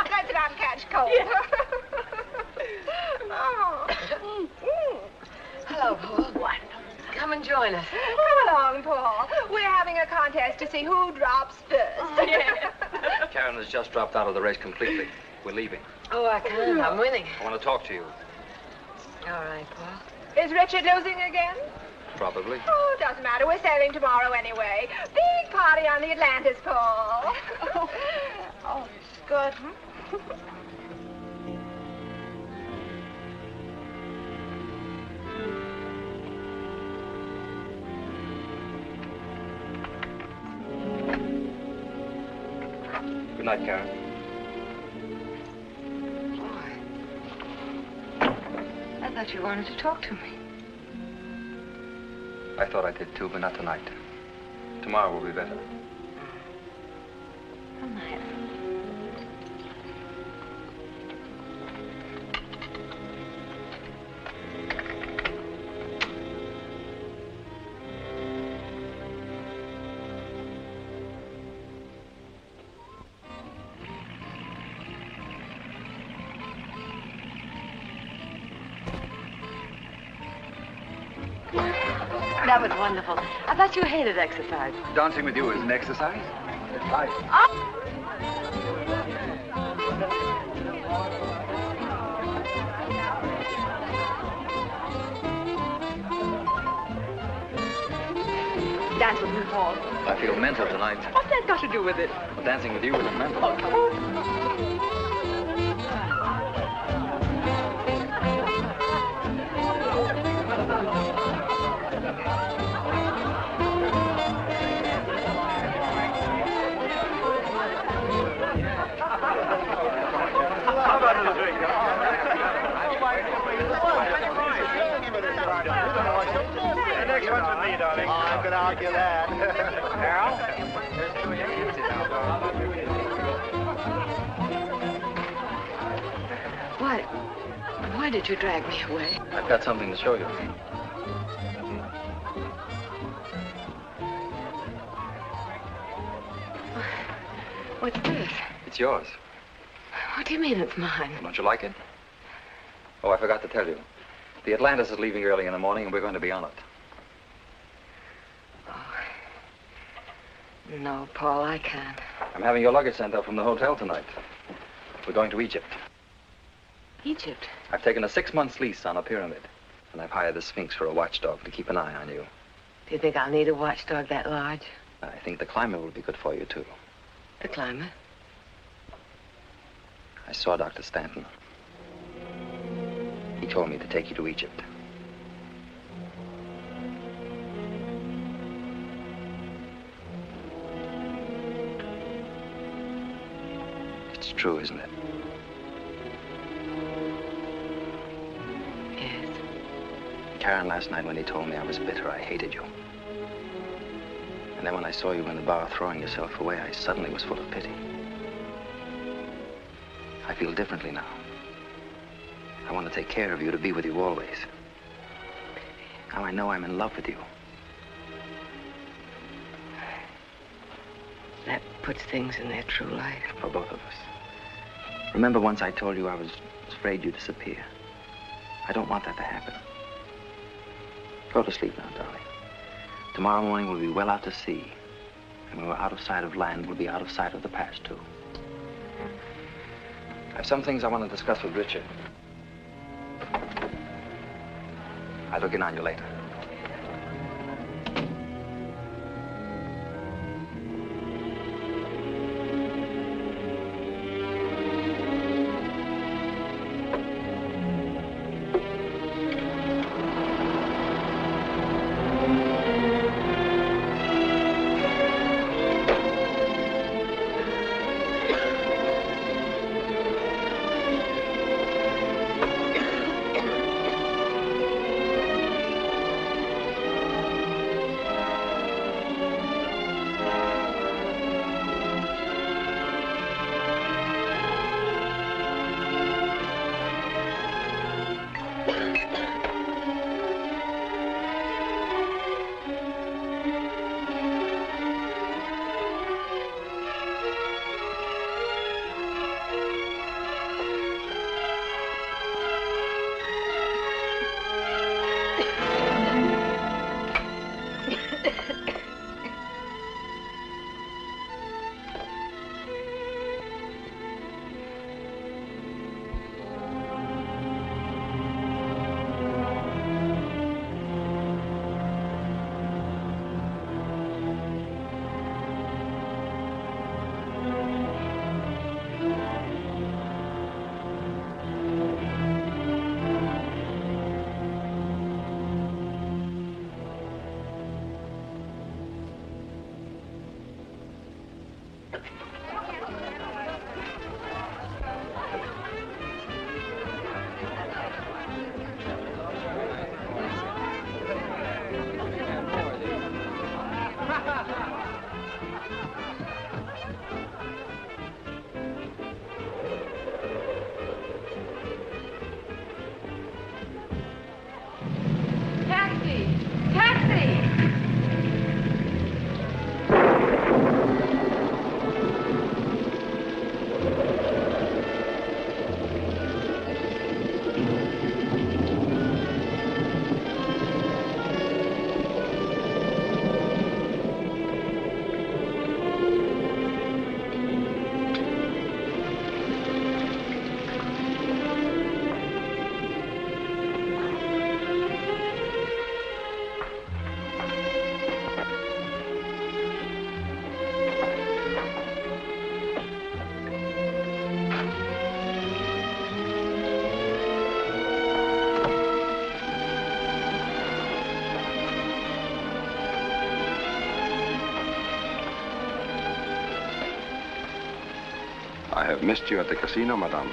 Let's not catch cold. Oh. Hello, Paul. What? Come and join us. Come along, Paul. We're having a contest to see who drops first. Yeah. Karen has just dropped out of the race completely. We're leaving. Oh, I can't. I'm winning. I want to talk to you. All right, Paul. Is Richard losing again? Probably. Oh, doesn't matter. We're sailing tomorrow anyway. Big party on the Atlantis, Paul. Oh, good. Good night, Karen. I thought you wanted to talk to me. I thought I did too, but not tonight. Tomorrow will be better. Good night. That was wonderful. I thought you hated exercise. Dancing with you is an exercise. It's life. Dance with me, Paul. I feel mental tonight. What's that got to do with it? Well, dancing with you isn't mental. Oh, come on. I'm going to argue that. Why did you drag me away? I've got something to show you. What's this? It's yours. What do you mean it's mine? Don't you like it? Oh, I forgot to tell you. The Atlantis is leaving early in the morning, and we're going to be on it. No, Paul, I can't. I'm having your luggage sent up from the hotel tonight. We're going to Egypt. Egypt? I've taken a 6-month lease on a pyramid, and I've hired the Sphinx for a watchdog to keep an eye on you. Do you think I'll need a watchdog that large? I think the climate will be good for you, too. The climate? I saw Dr. Stanton. He told me to take you to Egypt. It's true, isn't it? Yes. Karen, last night when he told me I was bitter, I hated you. And then when I saw you in the bar throwing yourself away, I suddenly was full of pity. I feel differently now. I want to take care of you, to be with you always. Now I know I'm in love with you. That puts things in their true light. For both of us. Remember once I told you I was afraid you'd disappear? I don't want that to happen. Go to sleep now, darling. Tomorrow morning we'll be well out to sea. And when we're out of sight of land, we'll be out of sight of the past, too. I have some things I want to discuss with Richard. I'll look in on you later. missed you at the casino, madame.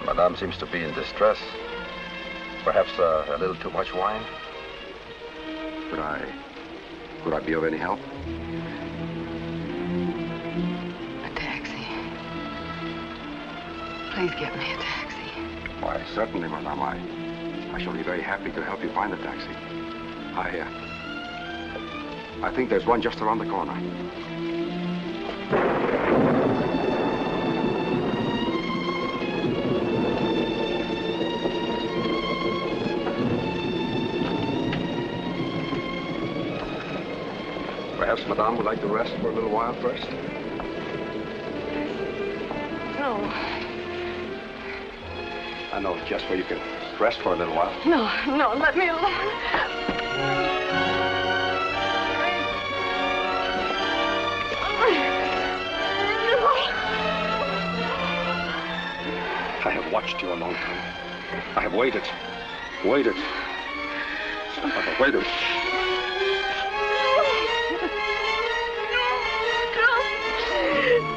Madame seems to be in distress. Perhaps a little too much wine? Could I be of any help? A taxi. Please get me a taxi. Why, certainly, madame. I shall be very happy to help you find a taxi. I think there's one just around the corner. Perhaps madame would like to rest for a little while first? No. I know just where you can rest for a little while. No, let me alone. I have watched you a long time. I have waited. I have waited.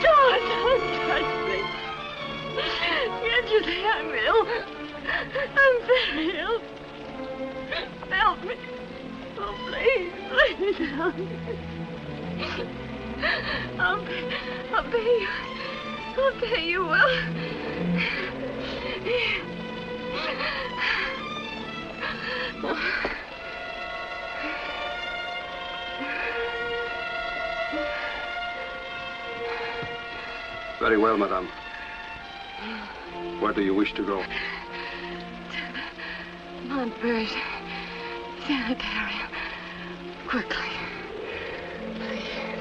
Don't touch me. Can't you see I'm ill? I'm very ill. Help me. Oh, please help me. I'll pay you well. Very well, madame. Where do you wish to go? Montfort Sanatorium. Quickly. Please.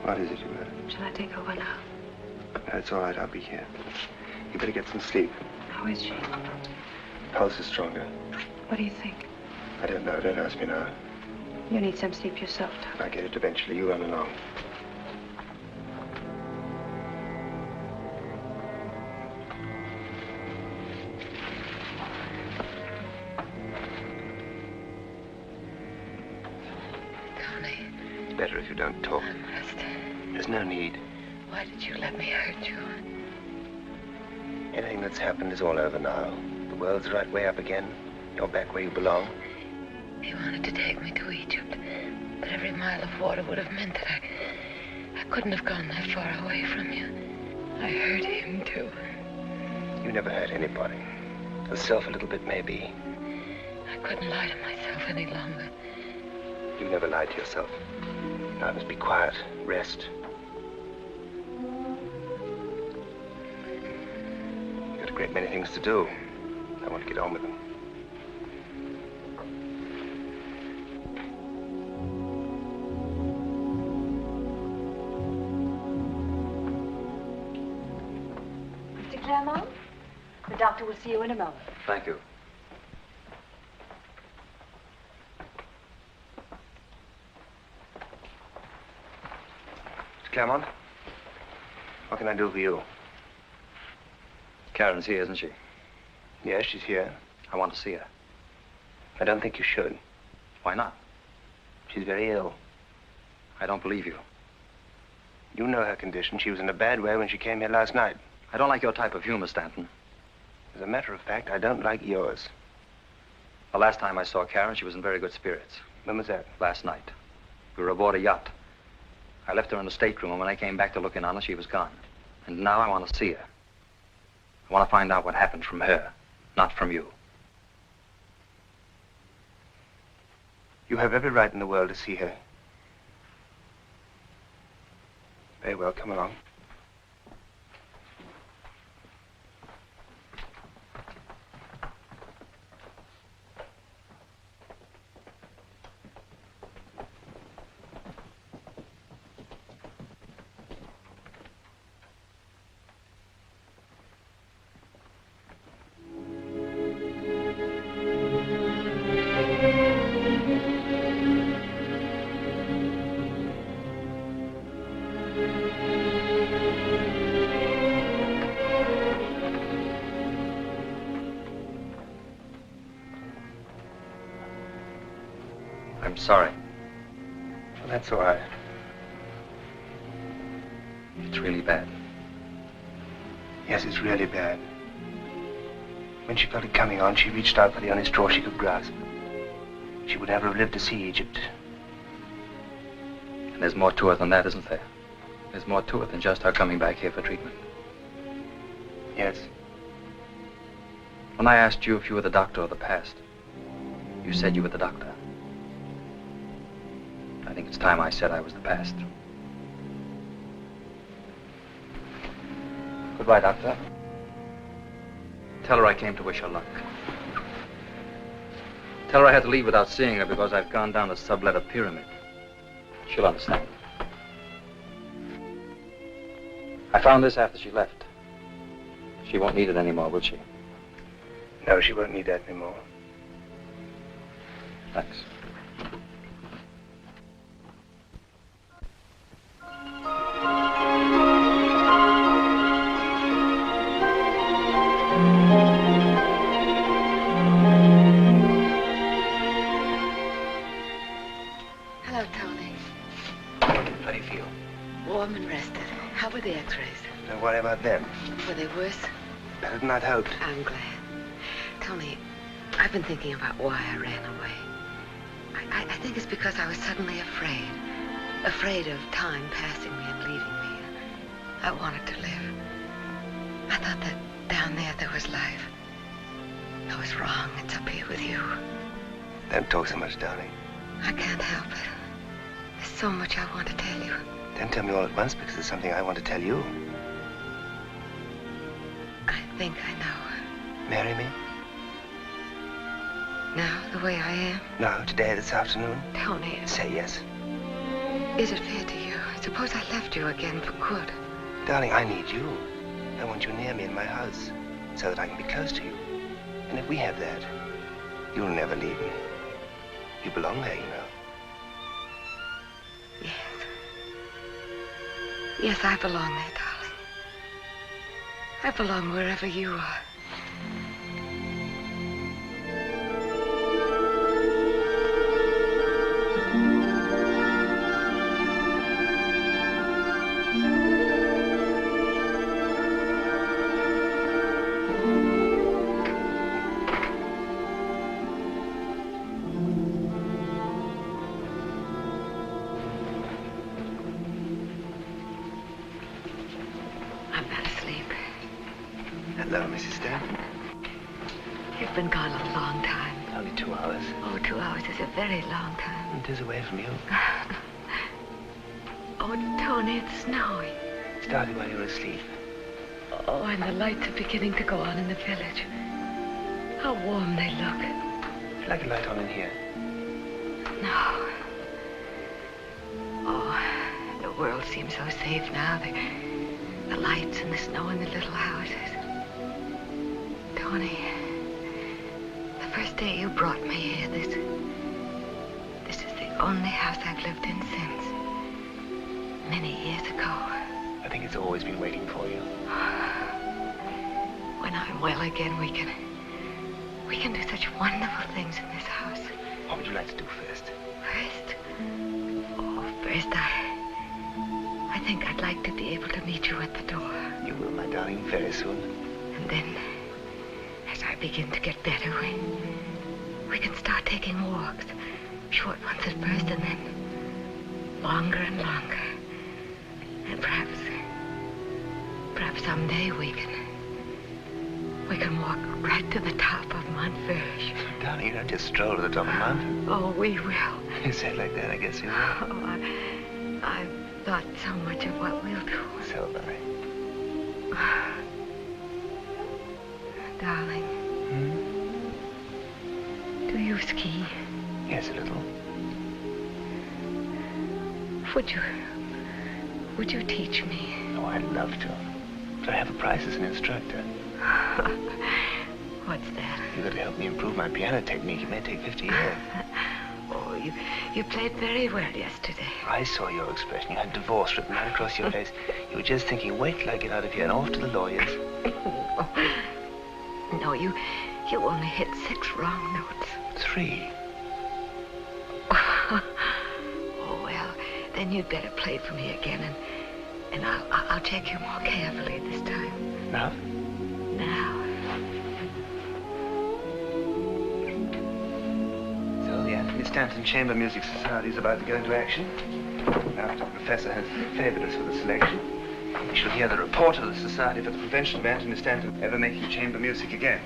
What is it, you better? Shall I take over now? That's all right, I'll be here. You better get some sleep. How is she? Pulse is stronger. What do you think? I don't know, don't ask me now. You need some sleep yourself, Tom. I'll get it eventually, you run along. It's better if you don't talk. There's no need. Why did you let me hurt you? Anything that's happened is all over now. The world's right way up again. You're back where you belong. He wanted to take me to Egypt, but every mile of water would have meant that I couldn't have gone that far away from you. I hurt him, too. You never hurt anybody. Yourself a little bit, maybe. I couldn't lie to myself any longer. You never lied to yourself. Now, must be quiet, rest. You've got a great many things to do. I want to get on with them. Mr. Clermont, the doctor will see you in a moment. Thank you. Clermont, what can I do for you? Karen's here, isn't she? Yes, she's here. I want to see her. I don't think you should. Why not? She's very ill. I don't believe you. You know her condition. She was in a bad way when she came here last night. I don't like your type of humor, Stanton. As a matter of fact, I don't like yours. The last time I saw Karen, she was in very good spirits. When was that? Last night. We were aboard a yacht. I left her in the stateroom, and when I came back to look in on her, she was gone. And now I want to see her. I want to find out what happened from her, not from you. You have every right in the world to see her. Very well, come along. I'm sorry. Well, that's all right. It's really bad. Yes, it's really bad. When she felt it coming on, she reached out for the only straw she could grasp. She would never have lived to see Egypt. And there's more to it than that, isn't there? There's more to it than just her coming back here for treatment. Yes. When I asked you if you were the doctor of the past, you said you were the doctor. I think it's time I said I was the past. Goodbye, Doctor. Tell her I came to wish her luck. Tell her I had to leave without seeing her because I've gone down a subletter pyramid. She'll understand. I found this after she left. She won't need it anymore, will she? No, she won't need that anymore. Thanks. Hello, Tony. How do you feel? Warm and rested. How were the x-rays? Don't worry about them. Were they worse? Better than I'd hoped. I'm glad. Tony, I've been thinking about why I ran away. I think it's because I was suddenly afraid. Afraid of time passing me and leaving me. I wanted to live. I thought that down there was life. I was wrong. It's up here with you. Don't talk so much, darling. I can't help it. There's so much I want to tell you. Don't tell me all at once because there's something I want to tell you. I think I know. Marry me? Now, the way I am? No, today, this afternoon. Tony. Say yes. Is it fair to you? Suppose I left you again for good. Darling, I need you. I want you near me in my house so that I can be close to you. And if we have that, you'll never leave me. You belong there, you know. Yes. Yes, I belong there, darling. I belong wherever you are. Hello, Mrs. Stanton. You've been gone a long time. Only 2 hours. Oh, 2 hours is a very long time. It is away from you. Oh, Tony, it's snowing. It started while you were asleep. Oh, and the lights are beginning to go on in the village. How warm they look. Would you like a light on in here? No. Oh, the world seems so safe now. The lights and the snow and the little houses. Tony, the first day you brought me here, this is the only house I've lived in since. Many years ago. I think it's always been waiting for you. When I'm well again, we can do such wonderful things in this house. What would you like to do first? First? Oh, first I think I'd like to be able to meet you at the door. You will, my darling, very soon. And then, as I begin to get better, we can start taking walks. Short ones at first, and then longer and longer. And perhaps someday we can walk right to the top of Mont Verge. Darling, you don't just stroll to the top of the mountain. Oh, we will. You say it like that, I guess you will. Oh, I've thought so much of what we'll do. So have I. Darling. Do you ski? Yes, a little. Would you teach me? Oh, I'd love to. But I have a price as an instructor. What's that? You've got to help me improve my piano technique. It may take 50 years. Oh, you played very well yesterday. I saw your expression. You had divorce written right across your face. You were just thinking, wait till I get out of here and off to the lawyers. No, you only hit 6 wrong notes. 3. Then you'd better play for me again, and I'll check you more carefully this time. Now? Now. So the Anthony Stanton Chamber Music Society is about to go into action. After the professor has favored us with a selection, we shall hear the report of the Society for the Prevention of Anthony Stanton ever making chamber music again.